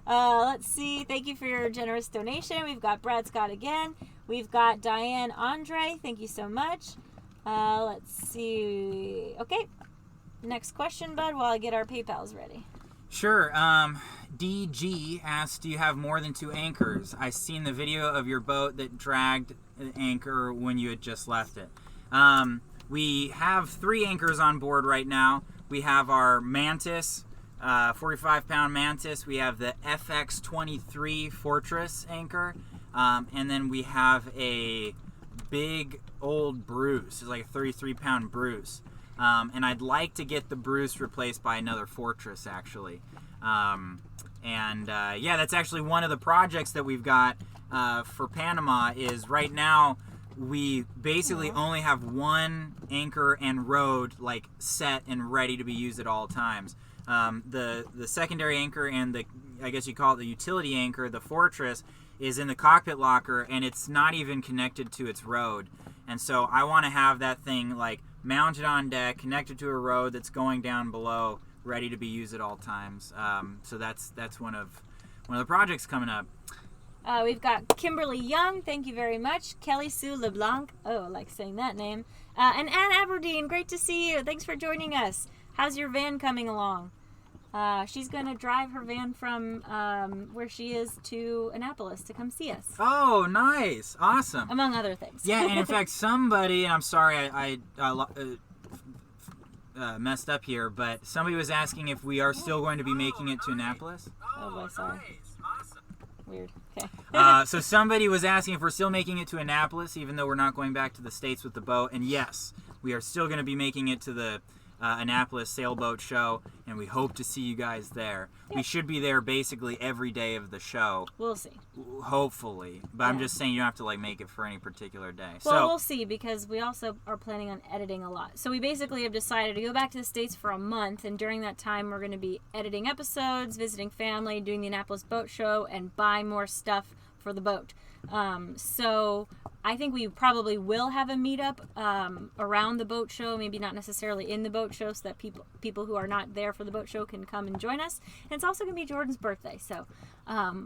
Let's see. Thank you for your generous donation. We've got Brad Scott again. We've got Diane Andre. Thank you so much. Let's see. Okay. Next question, bud, while I get our PayPals ready. Sure. DG asked, do you have more than 2 anchors? I seen the video of your boat that dragged an anchor when you had just left it. We have 3 anchors on board right now. We have our Mantis, 45-pound Mantis. We have the FX23 Fortress anchor. And then we have a big old Bruce. It's like a 33-pound Bruce. And I'd like to get the Bruce replaced by another Fortress, actually. And that's actually one of the projects that we've got for Panama. Is right now we basically only have one anchor and road like set and ready to be used at all times. The secondary anchor and the, I guess you call it the utility anchor, the Fortress, is in the cockpit locker, and it's not even connected to its road. And so I want to have that thing like mounted on deck, connected to a road that's going down below, ready to be used at all times. So that's one of the projects coming up. We've got Kimberly Young, thank you very much. Kelly Sue LeBlanc, oh, I like saying that name. And Ann Aberdeen, great to see you. Thanks for joining us. How's your van coming along? She's going to drive her van from where she is to Annapolis to come see us. Oh, nice. Awesome. Among other things. Yeah, and in fact, somebody, and I'm sorry I messed up here, but somebody was asking if we are still going to be making it to Annapolis. Oh boy, sorry. Weird. Okay. So somebody was asking if we're still making it to Annapolis, even though we're not going back to the States with the boat. And yes, we are still going to be making it to the Annapolis Sailboat Show, and we hope to see you guys there. Yeah. We should be there basically every day of the show. We'll see. Hopefully. But yeah. I'm just saying you don't have to like make it for any particular day. Well, we'll see, because we also are planning on editing a lot. So we basically have decided to go back to the States for a month, and during that time we're going to be editing episodes, visiting family, doing the Annapolis Boat Show, and buying more stuff for the boat. So I think we probably will have a meetup around the boat show, maybe not necessarily in the boat show, so that people who are not there for the boat show can come and join us. And it's also going to be Jordan's birthday, so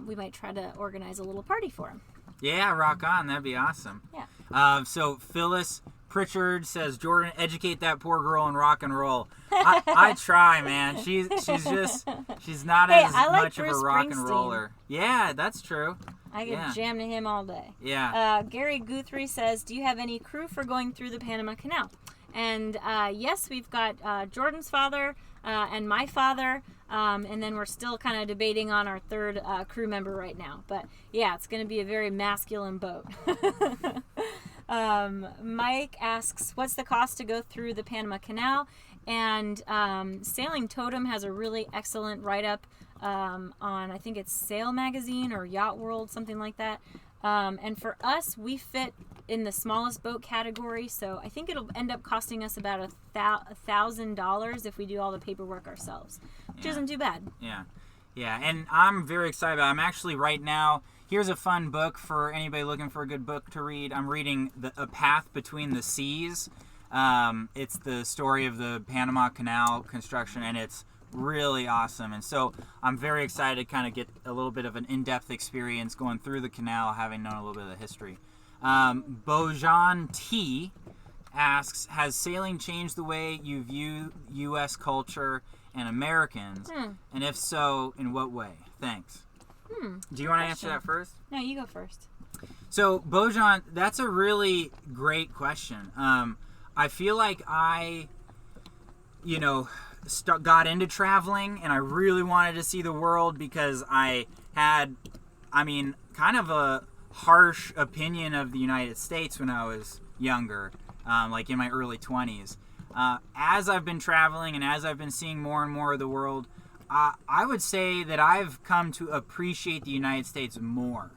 we might try to organize a little party for him. Yeah, rock on. That'd be awesome. Yeah. So Phyllis Pritchard says, Jordan, educate that poor girl in rock and roll. I try, man. She's not as much of a rock and roller. Yeah, that's true. I can jam to him all day. Yeah. Gary Guthrie says, do you have any crew for going through the Panama Canal? And yes, we've got Jordan's father and my father, and then we're still kind of debating on our third crew member right now. But yeah, it's going to be a very masculine boat. Mike asks, what's the cost to go through the Panama Canal? And Sailing Totem has a really excellent write-up on, I think it's Sail Magazine or Yacht World, something like that. And for us, we fit in the smallest boat category, so I think it'll end up costing us about $1,000 if we do all the paperwork ourselves, which isn't too bad. Yeah, and I'm very excited about it. I'm actually right now, here's a fun book for anybody looking for a good book to read. I'm reading A Path Between the Seas. It's the story of the Panama Canal construction, and it's really awesome. And so I'm very excited to kind of get a little bit of an in-depth experience going through the canal, having known a little bit of the history. Bojan T asks, has sailing changed the way you view U.S. culture and Americans? And if so, in what way? Thanks. Do you want to answer that first? No, you go first. So, Bojan, that's a really great question. I feel like I, got into traveling, and I really wanted to see the world because I had, kind of a harsh opinion of the United States when I was younger, like in my early 20s. As I've been traveling and as I've been seeing more and more of the world, I would say that I've come to appreciate the United States more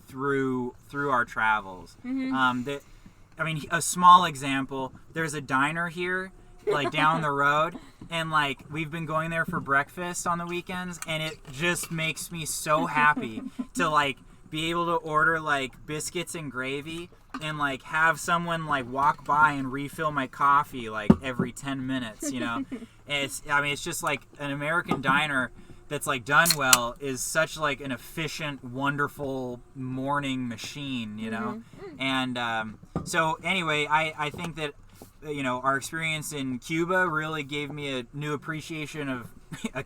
through our travels. A small example, there's a diner here, like down the road, and like we've been going there for breakfast on the weekends, and it just makes me so happy to like be able to order like biscuits and gravy and like have someone like walk by and refill my coffee like every 10 minutes, And it's just like an American diner that's like done well is such like an efficient, wonderful morning machine, And so anyway, I think that our experience in Cuba really gave me a new appreciation of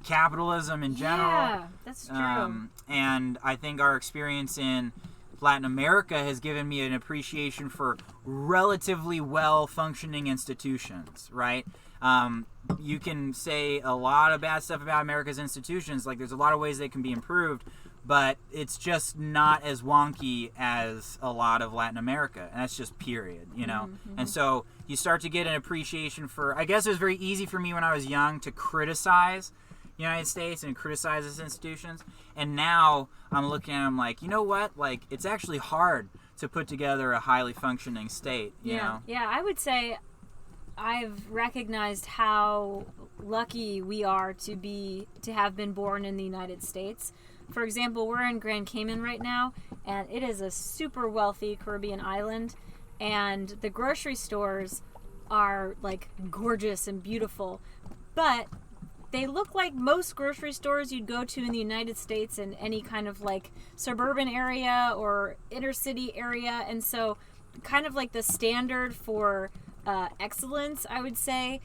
capitalism in general. Yeah, that's true. And I think our experience in Latin America has given me an appreciation for relatively well-functioning institutions, right? You can say a lot of bad stuff about America's institutions, like there's a lot of ways they can be improved, but it's just not as wonky as a lot of Latin America, and that's just period, And so you start to get an appreciation for, I guess it was very easy for me when I was young to criticize, United States and criticizes institutions. And now I'm looking at them like, you know what? Like, it's actually hard to put together a highly functioning state, you know? Yeah, I would say I've recognized how lucky we are to have been born in the United States. For example, we're in Grand Cayman right now, and it is a super wealthy Caribbean island, and the grocery stores are like gorgeous and beautiful, but they look like most grocery stores you'd go to in the United States in any kind of like suburban area or inner city area. And so kind of like the standard for excellence, I would say,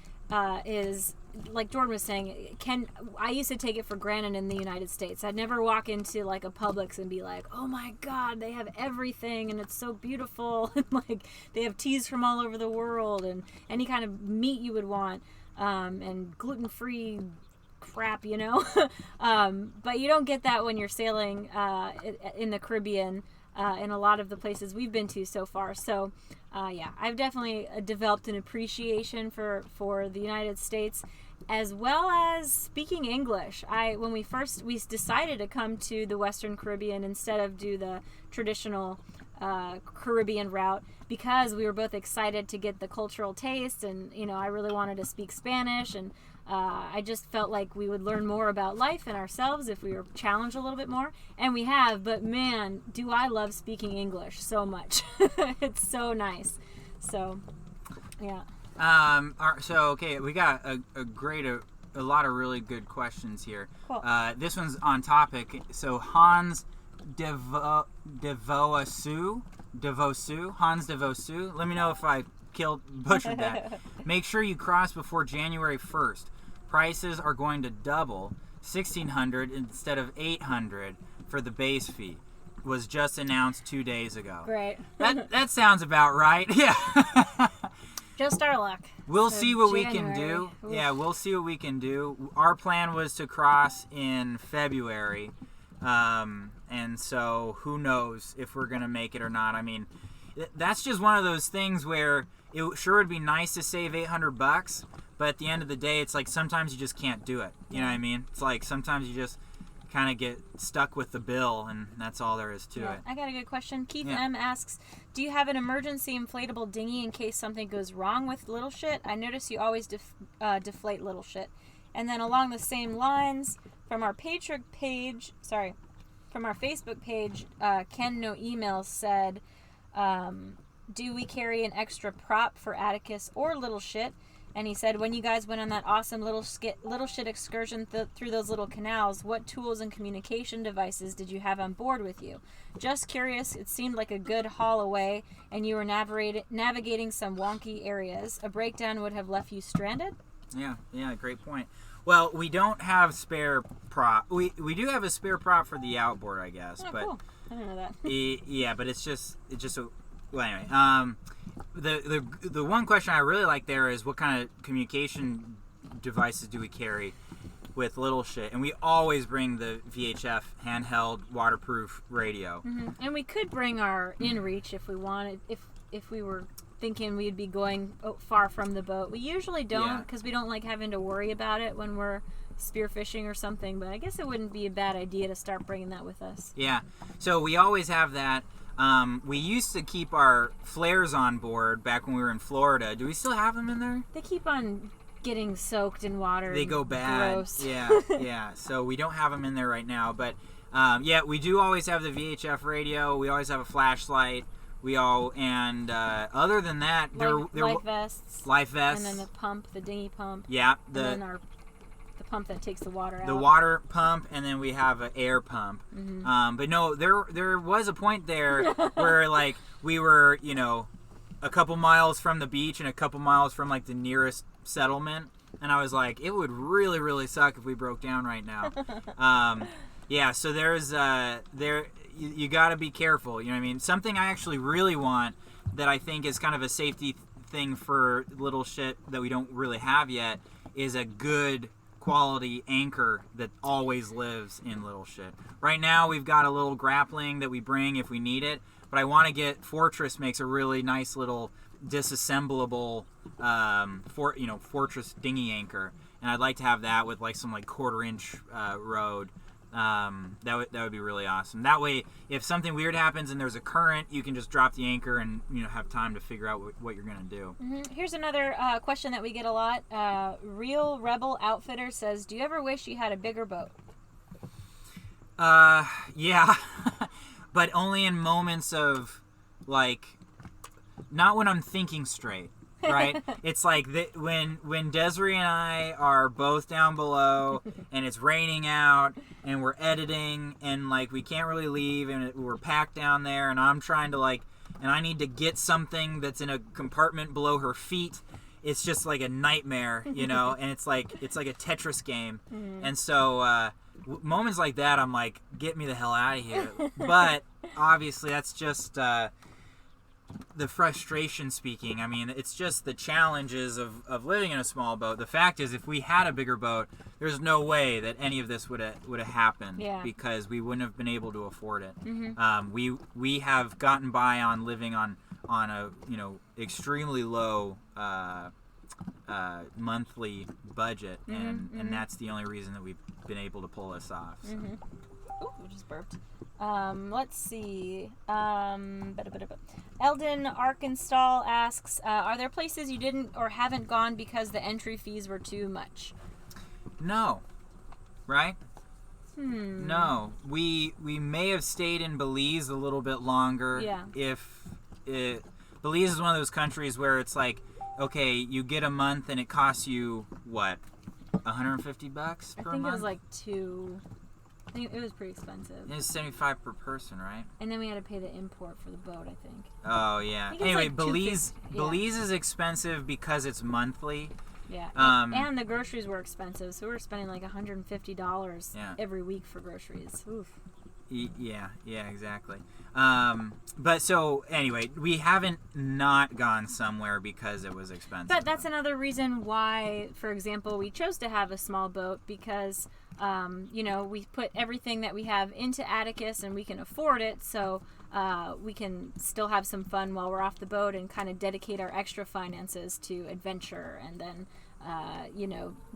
is like Jordan was saying, I used to take it for granted in the United States. I'd never walk into like a Publix and be like, oh my God, they have everything and it's so beautiful. And like they have teas from all over the world and any kind of meat you would want. And gluten-free crap, you know. But you don't get that when you're sailing in the Caribbean in a lot of the places we've been to so far. So, yeah, I've definitely developed an appreciation for the United States, as well as speaking English. When we decided to come to the Western Caribbean instead of do the traditional Caribbean route, because we were both excited to get the cultural taste, and you know, I really wanted to speak Spanish, and I just felt like we would learn more about life and ourselves if we were challenged a little bit more, and we have. But man, do I love speaking English so much. It's so nice. So yeah. So okay, we got a lot of really good questions here. Cool. This one's on topic. So Hans Devosu. Hans Devosu. Let me know if I butchered that. Make sure you cross before January 1st. Prices are going to double, $1,600 instead of $800 for the base fee. Was just announced 2 days ago. Right. That sounds about right. Yeah. Just our luck. We'll So see what we January. can do. Oof. Yeah, we'll see what we can do. Our plan was to cross in February. And so who knows if we're going to make it or not. I mean, that's just one of those things where it sure would be nice to save $800, but at the end of the day, it's like sometimes you just can't do it. You know what I mean? It's like sometimes you just kind of get stuck with the bill, and that's all there is to it. I got a good question. Keith Yeah. M asks, do you have an emergency inflatable dinghy in case something goes wrong with little shit? I notice you always deflate little shit. And then along the same lines, from our Facebook page, Ken No Email said, do we carry an extra prop for Atticus or little shit? And he said, when you guys went on that awesome little shit excursion through those little canals, what tools and communication devices did you have on board with you? Just curious. It seemed like a good haul away, and you were navigating some wonky areas. A breakdown would have left you stranded? Yeah, great point. Well, we don't have spare prop. We do have a spare prop for the outboard, I guess. Oh, but cool. I didn't know that. Yeah, but it's just a. Well, anyway, the one question I really like there is what kind of communication devices do we carry with little shit? And we always bring the VHF handheld waterproof radio. Mm-hmm. And we could bring our InReach if we wanted, if we were thinking we'd be going far from the boat. We usually don't, because we don't like having to worry about it when we're spearfishing or something, but I guess it wouldn't be a bad idea to start bringing that with us. Yeah, so we always have that. We used to keep our flares on board back when we were in Florida. Do we still have them in there? They keep on getting soaked in water. They go bad. Gross. Yeah. So we don't have them in there right now. But yeah, we do always have the VHF radio. We always have a flashlight. Other than that, life vests. Life vests. And then the pump, the dinghy pump. Yeah. And then the pump that takes the water out. The water pump, and then we have an air pump. Mm-hmm. But no, there was a point there where like we were, a couple miles from the beach and a couple miles from like the nearest settlement, and I was like, it would really, really suck if we broke down right now. Yeah, so there's you got to be careful. You know what I mean? Something I actually really want that I think is kind of a safety thing for little shit that we don't really have yet is a good quality anchor that always lives in little shit. Right now we've got a little grappling that we bring if we need it, but I want to get Fortress makes a really nice little disassemblable Fortress dinghy anchor, and I'd like to have that with like some like 1/4-inch road. That would be really awesome. That way, if something weird happens and there's a current, you can just drop the anchor and have time to figure out what you're gonna do. Here's another question that we get a lot. Real Rebel Outfitter says, "Do you ever wish you had a bigger boat?" Yeah, but only in moments of like, not when I'm thinking straight. Right? It's like when Desiree and I are both down below and it's raining out and we're editing and like we can't really leave and we're packed down there and I'm trying to and I need to get something that's in a compartment below her feet. It's just like a nightmare, and it's like a Tetris game. And so moments like that, I'm like, get me the hell out of here. But obviously that's just the frustration speaking. I mean, it's just the challenges of living in a small boat. The fact is, if we had a bigger boat, there's no way that any of this would have happened, because we wouldn't have been able to afford it. We have gotten by on living on a extremely low monthly budget, and that's the only reason that we've been able to pull this off. So. Ooh, I just burped. Let's see. Eldon Arkansas asks, are there places you didn't or haven't gone because the entry fees were too much? No. Right? No. We may have stayed in Belize a little bit longer. Yeah. Belize is one of those countries where it's like, okay, you get a month and it costs you, what, $150 per month? I think it was like $2. I think it was pretty expensive. It was $75 per person, right? And then we had to pay the import for the boat, I think. Oh, yeah. Anyway, like Belize is expensive because it's monthly. Yeah. And the groceries were expensive, so we were spending like $150 every week for groceries. Oof. Yeah, exactly. But so anyway, we haven't not gone somewhere because it was expensive. But that's another reason why, for example, we chose to have a small boat because, we put everything that we have into Atticus and we can afford it, so we can still have some fun while we're off the boat and kind of dedicate our extra finances to adventure, and then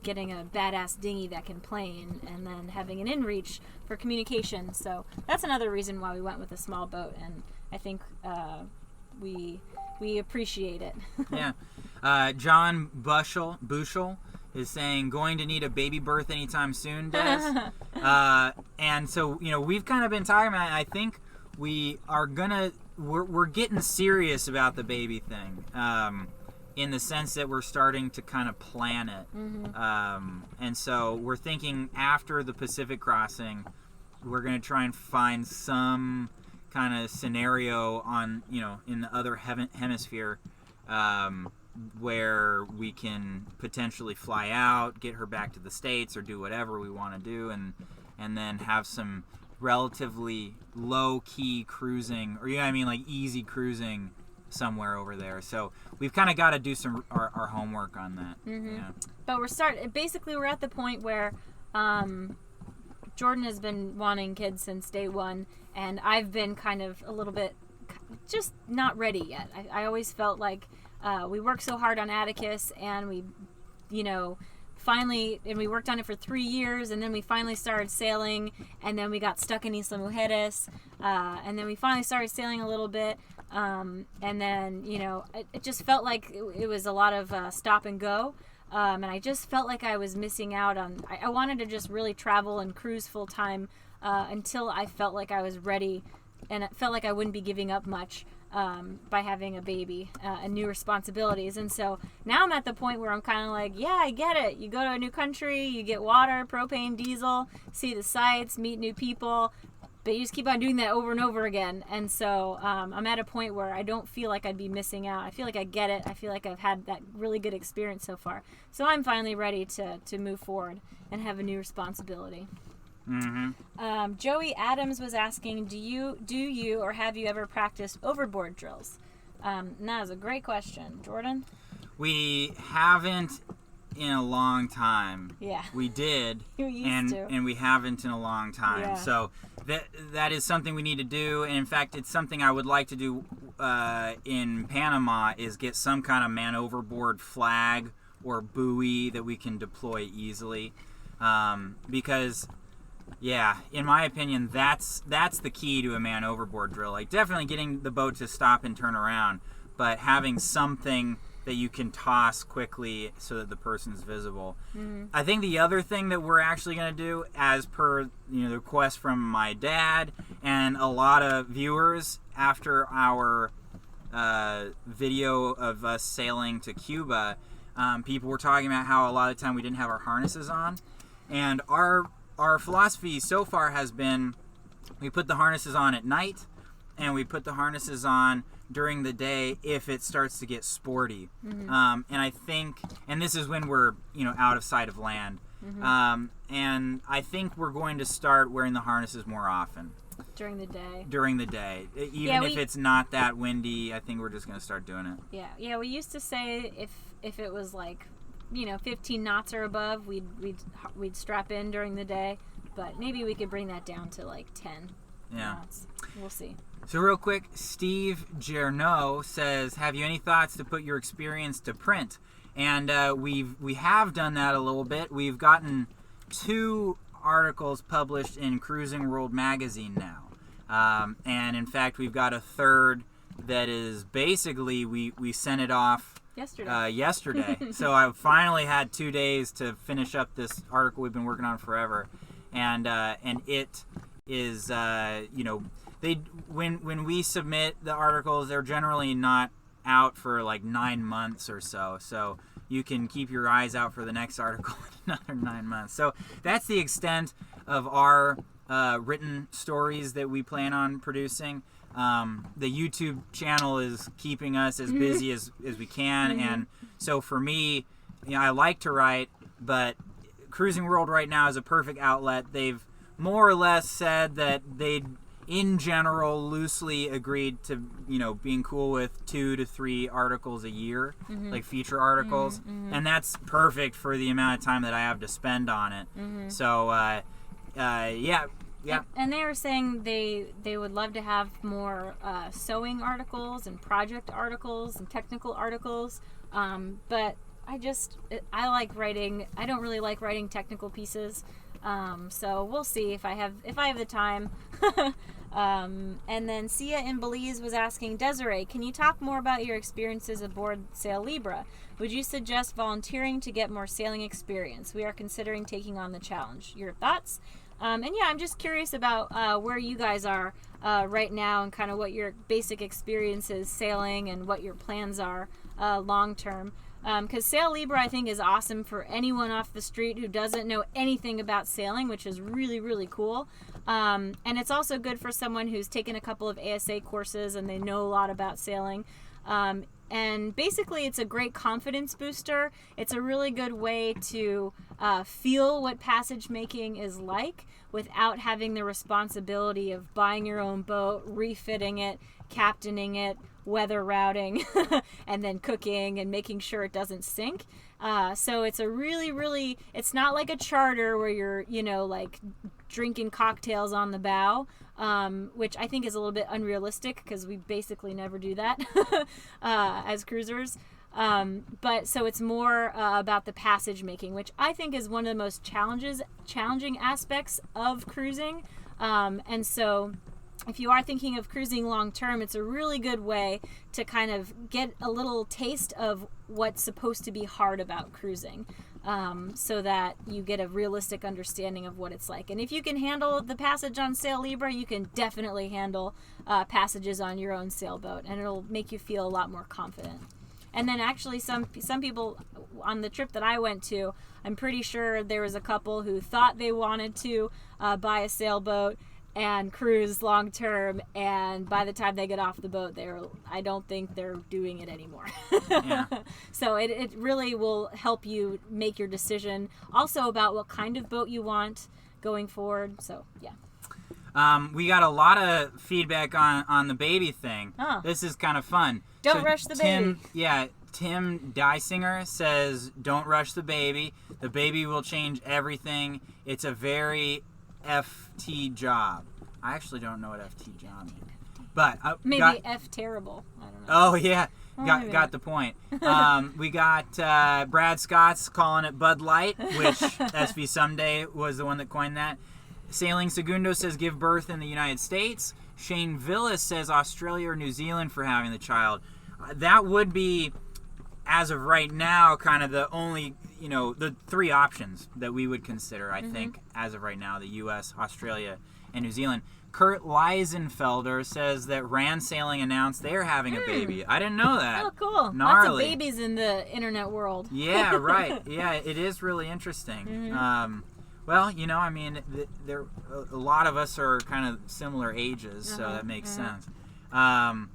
getting a badass dinghy that can plane, and then having an inReach for communication. So that's another reason why we went with a small boat, and I think we appreciate it. Yeah. John Bushel is saying, going to need a baby birth anytime soon, Des. And so, we've kind of been talking about it. I think we are we're getting serious about the baby thing. In the sense that we're starting to kind of plan it. And so we're thinking after the Pacific crossing, we're going to try and find some kind of scenario on, in the other hemisphere, where we can potentially fly out, get her back to the States, or do whatever we want to do, and then have some relatively low-key cruising, or like easy cruising somewhere over there. So we've kind of got to do some our homework on that. Yeah. But we're at the point where Jordan has been wanting kids since day one, and I've been kind of a little bit just not ready yet. I always felt like we worked so hard on Atticus, and we finally, and we worked on it for 3 years, and then we finally started sailing, and then we got stuck in Isla Mujeres, and then we finally started sailing a little bit, and then it just felt like it was a lot of stop and go, and I just felt like I was missing out on. I wanted to just really travel and cruise full time until I felt like I was ready, and it felt like I wouldn't be giving up much by having a baby and new responsibilities. And so now I'm at the point where I'm kind of like, yeah, I get it. You go to a new country, you get water, propane, diesel, see the sights, meet new people, but you just keep on doing that over and over again. And so I'm at a point where I don't feel like I'd be missing out. I feel like I get it. I feel like I've had that really good experience so far. So I'm finally ready to move forward and have a new responsibility. Joey Adams was asking, do you or have you ever practiced overboard drills? And that is a great question. Jordan? We haven't in a long time. Yeah. We did. You used to. And we haven't in a long time. Yeah. So that is something we need to do. And in fact, it's something I would like to do in Panama, is get some kind of man overboard flag or buoy that we can deploy easily. Because, yeah, in my opinion, that's the key to a man overboard drill. Like, definitely getting the boat to stop and turn around, but having something that you can toss quickly so that the person's visible. Mm-hmm. I think the other thing that we're actually going to do, as per the request from my dad and a lot of viewers after our video of us sailing to Cuba, people were talking about how a lot of the time we didn't have our harnesses on, and our philosophy so far has been we put the harnesses on at night and we put the harnesses on during the day if it starts to get sporty. Mm-hmm. And I think, and this is when we're out of sight of land, Mm-hmm. and I think we're going to start wearing the harnesses more often During the day. Even if it's not that windy. I think we're just going to start doing it. Yeah. We used to say if it was like 15 knots or above, we'd strap in during the day, but maybe we could bring that down to like 10 knots. We'll see. So real quick, Steve Gerneau says, have you any thoughts to put your experience to print? And we have done that a little bit. We've gotten 2 articles published in Cruising World magazine now. And in fact, we've got a third that is basically, we sent it off yesterday. So I finally had 2 days to finish up this article we've been working on forever. And it is, when we submit the articles, they're generally not out for like 9 months or so. So you can keep your eyes out for the next article in another 9 months. So that's the extent of our written stories that we plan on producing. The YouTube channel is keeping us as busy as we can. Mm-hmm. And so for me, I like to write, but Cruising World right now is a perfect outlet. They've more or less said that they'd, in general, loosely agreed to, being cool with 2 to 3 articles a year, Mm-hmm. like feature articles. Mm-hmm. And that's perfect for the amount of time that I have to spend on it. Mm-hmm. So, yeah. And they were saying they would love to have more sewing articles and project articles and technical articles. But I like writing. I don't really like writing technical pieces. So we'll see if I have the time. And then Sia in Belize was asking, Desiree, can you talk more about your experiences aboard Sail Libra? Would you suggest volunteering to get more sailing experience? We are considering taking on the challenge. Your thoughts? And yeah, I'm just curious about where you guys are right now and kind of what your basic experience is sailing and what your plans are long term. Because Sail Libra, I think, is awesome for anyone off the street who doesn't know anything about sailing, which is really, really cool. And it's also good for someone who's taken a couple of ASA courses and they know a lot about sailing. And basically, it's a great confidence booster. It's a really good way to feel what passage making is like without having the responsibility of buying your own boat, refitting it, captaining it, weather routing, and then cooking and making sure it doesn't sink. So it's a really, really, it's not like a charter where you're, like drinking cocktails on the bow, which I think is a little bit unrealistic because we basically never do that as cruisers. But so it's more about the passage making, which I think is one of the most challenging aspects of cruising. And so if you are thinking of cruising long term, it's a really good way to kind of get a little taste of what's supposed to be hard about cruising, so that you get a realistic understanding of what it's like. And if you can handle the passage on Sail Libra, you can definitely handle passages on your own sailboat, and it'll make you feel a lot more confident. And then actually some people on the trip that I went to, I'm pretty sure there was a couple who thought they wanted to buy a sailboat and cruise long term, and by the time they get off the boat, I don't think they're doing it anymore. Yeah. So it really will help you make your decision also about what kind of boat you want going forward. So yeah. We got a lot of feedback on the baby thing. Oh. This is kind of fun. Don't rush the baby. Yeah, Tim Dysinger says, don't rush the baby. The baby will change everything. It's a very FT job. I actually don't know what FT job means. But maybe F terrible. I don't know. Oh, yeah. got the point. We got Brad Scott's calling it Bud Light, which SV Someday was the one that coined that. Sailing Segundo says give birth in the United States. Shane Villas says Australia or New Zealand for having the child. That would be, as of right now, kind of the only, the three options that we would consider, I think, as of right now, the U.S., Australia, and New Zealand. Kurt Leisenfelder says that Rand Sailing announced they're having a baby. I didn't know that. Oh, cool. Gnarly. Lots of babies in the internet world. Yeah, right. Yeah, it is really interesting. Well, there a lot of us are kind of similar ages, so that makes sense. And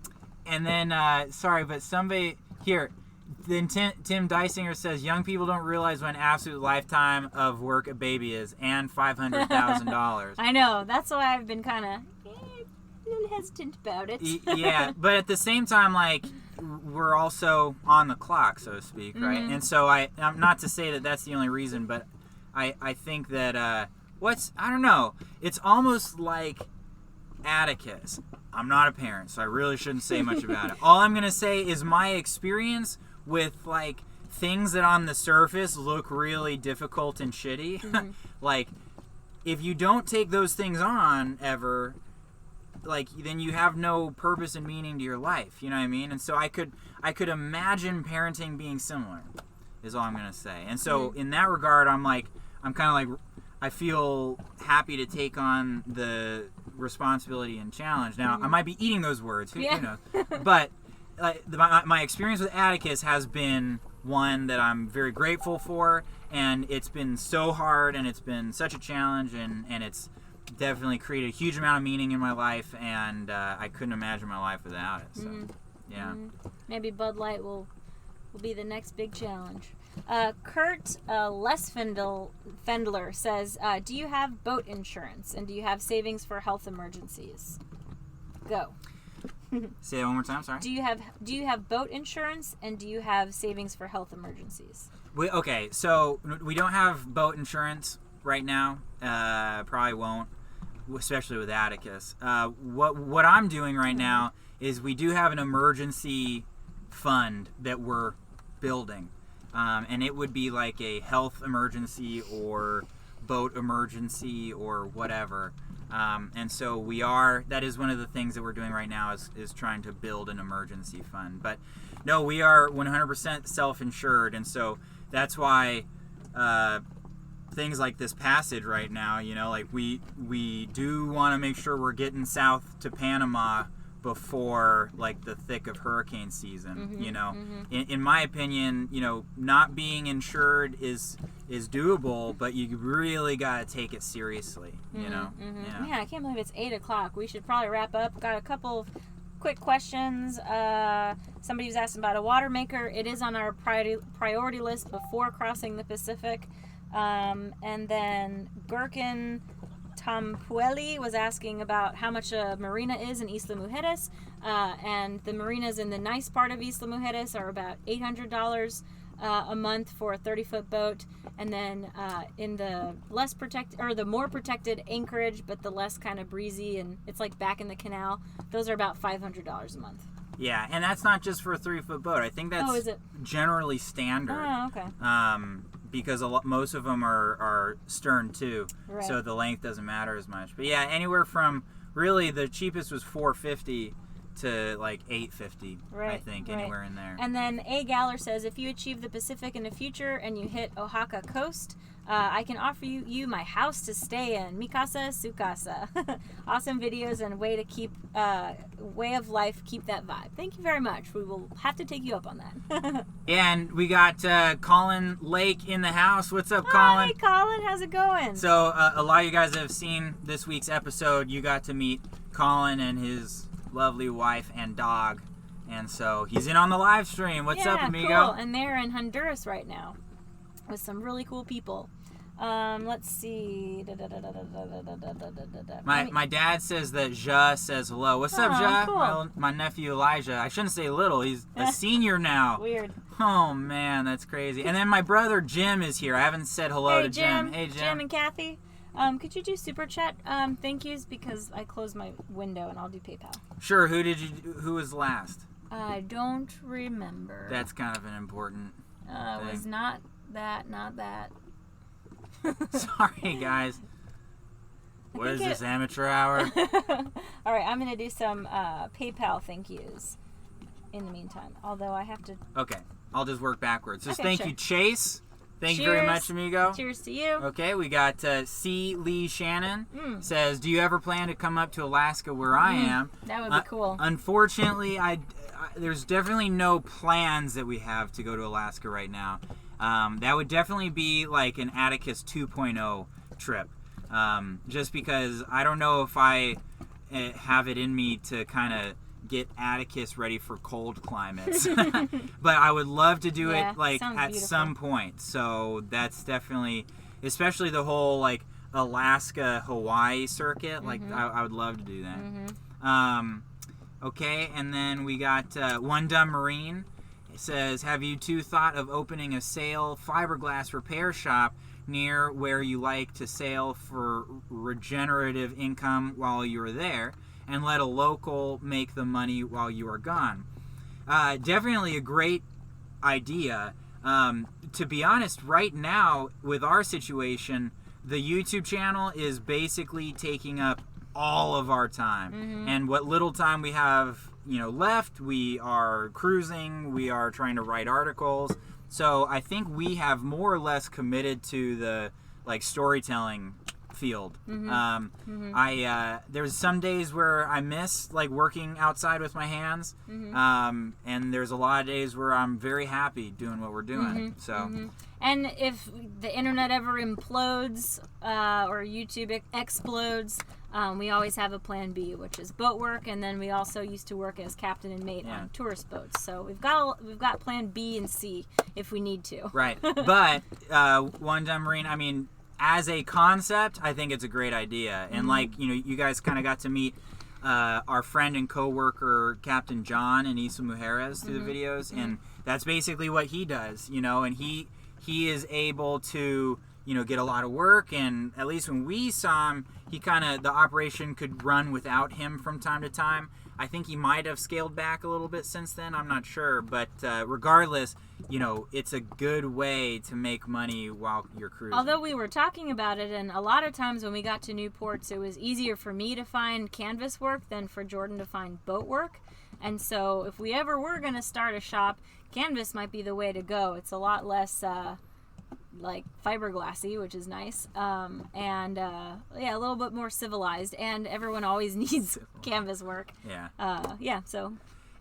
then, sorry, but somebody here, then Tim Dysinger says young people don't realize what an absolute lifetime of work a baby is, and $500,000. I know. That's why I've been kind of a little hesitant about it. Yeah, but at the same time, like, we're also on the clock, so to speak, right? And so not to say that that's the only reason, but I think that I don't know. It's almost like Atticus. I'm not a parent, so I really shouldn't say much about it. All I'm going to say is my experience with, like, things that on the surface look really difficult and shitty. Like, if you don't take those things on ever, like, then you have no purpose and meaning to your life. You know what I mean? And so I could imagine parenting being similar, is all I'm going to say. And so in that regard, I'm kind of like, I feel happy to take on the responsibility and challenge. Now, I might be eating those words, who knows? But my experience with Atticus has been one that I'm very grateful for, and it's been so hard, and it's been such a challenge, and it's definitely created a huge amount of meaning in my life, and I couldn't imagine my life without it. So, yeah. Maybe Bud Light will be the next big challenge. Kurt Fendler says, do you have boat insurance, and do you have savings for health emergencies? Go. Say that one more time, sorry. Do you have boat insurance, and do you have savings for health emergencies? Okay, so we don't have boat insurance right now. Probably won't, especially with Atticus. What I'm doing right now is we do have an emergency fund that we're building. And it would be like a health emergency or boat emergency or whatever. And so that is one of the things that we're doing right now is trying to build an emergency fund. But no, we are 100% self-insured. And so that's why things like this passage right now, like we do want to make sure we're getting south to Panama before, like, the thick of hurricane season. In my opinion, not being insured is doable, but you really got to take it seriously. Yeah. Man, I can't believe it's 8:00. We should probably wrap up. Got a couple of quick questions. Somebody was asking about a water maker. It is on our priority list before crossing the Pacific. And then Gherkin Tampueli was asking about how much a marina is in Isla Mujeres, and the marinas in the nice part of Isla Mujeres are about $800 a month for a 30-foot boat, and then in the less protected, or the more protected Anchorage, but the less kind of breezy, and it's like back in the canal, those are about $500 a month. Yeah, and that's not just for a 30-foot boat. I think that's generally standard. Oh, okay. Because most of them are stern too, so the length doesn't matter as much. But yeah, anywhere from, really, the cheapest was $450 to like $850, I think, anywhere in there. And then A. Galler says, if you achieve the Pacific in the future and you hit Oaxaca coast, I can offer you my house to stay in. Mi casa, su casa. Awesome videos and way of life. Keep that vibe. Thank you very much. We will have to take you up on that. And we got Colin Lake in the house. What's up, Colin? Hi, Colin. How's it going? So a lot of you guys that have seen this week's episode, you got to meet Colin and his lovely wife and dog. And so he's in on the live stream. What's up, amigo? Cool. And they're in Honduras right now with some really cool people. Let's see. My dad says that Ja says hello. What's up, Ja? Cool. My nephew Elijah. I shouldn't say little. He's a senior now. Weird. Oh, man, that's crazy. And then my brother Jim is here. I haven't said hello to Jim. Hey, Jim. Jim and Kathy. Could you do super chat thank yous, because I closed my window and I'll do PayPal. Sure. Who was last? I don't remember. That's kind of an important It was thing. not that. Sorry, guys. What is this, amateur hour? All right, I'm going to do some PayPal thank yous in the meantime. Although I have to... Okay, I'll just work backwards. Just Okay, thank sure. you, Chase. Thank you very Cheers. much, amigo. Cheers to you. Okay, we got C. Lee Shannon. Says, do you ever plan to come up to Alaska where I am? That would be cool. Unfortunately, there's definitely no plans that we have to go to Alaska right now. That would definitely be like an Atticus 2.0 trip. Just because I don't know if I have it in me to kind of get Atticus ready for cold climates. But I would love to do Yeah, it like sounds at beautiful. some point. So that's definitely, especially the whole like Alaska Hawaii circuit. Like I would love to do that. Okay, and then we got One Dumb Marine. It says, have you two thought of opening a sail fiberglass repair shop near where you like to sail for regenerative income while you're there, and let a local make the money while you are gone? Definitely a great idea. To be honest, right now, with our situation, the YouTube channel is basically taking up all of our time. And what little time we have, left, we are cruising, we are trying to write articles. So I think we have more or less committed to the storytelling field. There's some days where I miss working outside with my hands, and there's a lot of days where I'm very happy doing what we're doing. And if the internet ever implodes or YouTube explodes, we always have a plan B, which is boat work, and then we also used to work as captain and mate on tourist boats. So we've got plan B and C if we need to. Right. But One Dumb Marine, I mean, as a concept, I think it's a great idea. And you guys kind of got to meet our friend and coworker Captain John and Isa Mujeres through the videos, and that's basically what he does. And he is able to get a lot of work, and at least when we saw him, the operation could run without him from time to time. I think he might have scaled back a little bit since then, I'm not sure, but regardless, it's a good way to make money while you're cruising. Although we were talking about it, and a lot of times when we got to new ports, it was easier for me to find canvas work than for Jordan to find boat work. And so if we ever were going to start a shop, canvas might be the way to go. It's a lot less fiberglassy, which is nice, and a little bit more civilized, and everyone always needs canvas work. So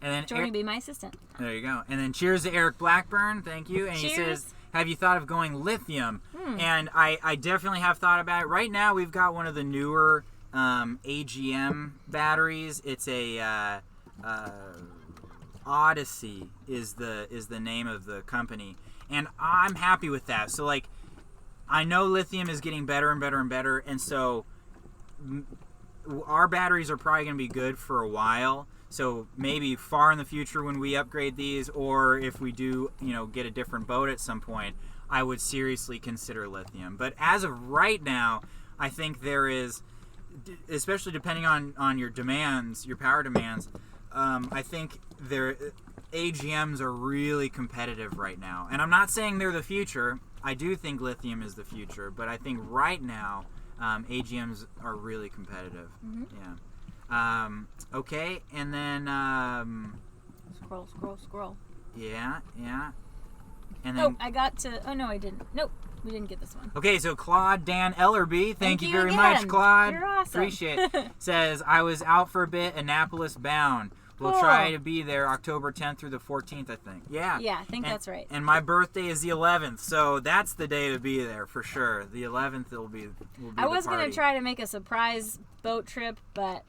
and then Jordan be my assistant. There you go. And then cheers to Eric Blackburn, thank you. And he says, have you thought of going lithium? And I definitely have thought about it. Right now we've got one of the newer AGM batteries. It's a Odyssey is the name of the company, and I'm happy with that. So I know lithium is getting better and better and better, and so our batteries are probably going to be good for a while. So maybe far in the future when we upgrade these, or if we do get a different boat at some point, I would seriously consider lithium. But as of right now, I think there is, especially depending on your demands, your power demands, I think AGMs are really competitive right now. And I'm not saying they're the future. I do think lithium is the future, but I think right now AGMs are really competitive. Yeah. Okay, and then Scroll. Yeah. And then I got to. Oh no, I didn't. Nope, we didn't get this one. Okay, so Claude Dan Ellerby, thank you very again. much, Claude. You're awesome. Appreciate it. Says, I was out for a bit, Annapolis bound. We'll Cool. try to be there October 10th through the 14th, I think. Yeah. Yeah, I think that's right. And my birthday is the 11th, so that's the day to be there for sure. The 11th will be I was the going party. to try to make a surprise boat trip, but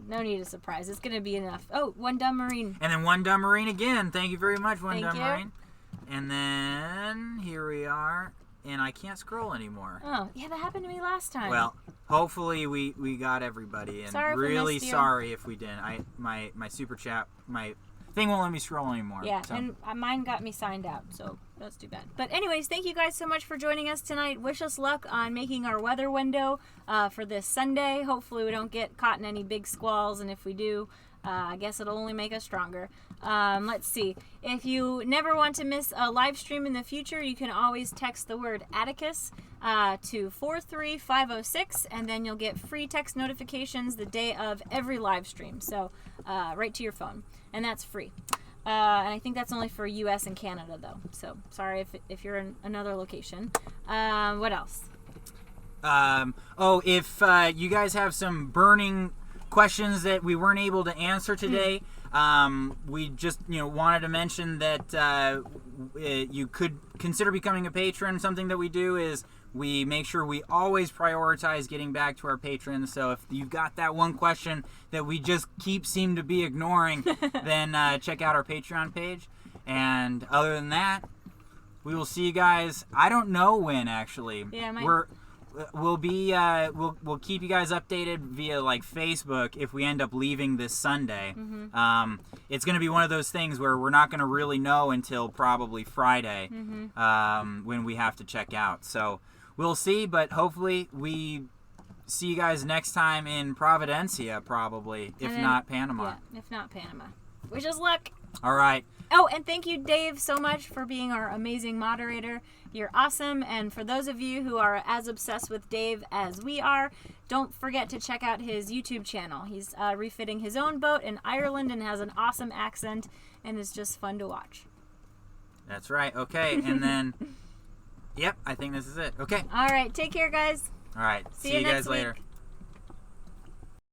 no need a surprise. It's going to be enough. Oh, One Dumb Marine. And then One Dumb Marine again. Thank you very much, One Thank Dumb you. Marine. And then here we are, and I can't scroll anymore. Oh, yeah, that happened to me last time. Well, hopefully we got everybody, and Sorry if we really missed you. sorry if we didn't. My super chat, my thing won't let me scroll anymore. Yeah, so. and mine got me signed out, so that's too bad. But anyways, thank you guys so much for joining us tonight. Wish us luck on making our weather window for this Sunday. Hopefully we don't get caught in any big squalls, and if we do, I guess it'll only make us stronger. Let's see. If you never want to miss a live stream in the future, you can always text the word Atticus to 43506, and then you'll get free text notifications the day of every live stream. So right to your phone, and that's free. And I think that's only for U.S. and Canada, though. So sorry if you're in another location. What else? If you guys have some burning questions that we weren't able to answer today, we just wanted to mention that you could consider becoming a patron. Something that we do is we make sure we always prioritize getting back to our patrons. So if you've got that one question that we just seem to be ignoring, then check out our Patreon page. And other than that, we will see you guys. I don't know when, actually. Yeah, We'll keep you guys updated via like Facebook if we end up leaving this Sunday. It's going to be one of those things where we're not going to really know until probably Friday when we have to check out. So we'll see, but hopefully we see you guys next time in Providencia, probably, if not Panama. Yeah, if not Panama. Wish us luck. All right. Oh, and thank you, Dave, so much for being our amazing moderator. You're awesome. And for those of you who are as obsessed with Dave as we are, don't forget to check out his YouTube channel. He's refitting his own boat in Ireland and has an awesome accent and is just fun to watch. That's right. Okay. And then, yep, I think this is it. Okay. All right. Take care, guys. All right. See you guys next later. week.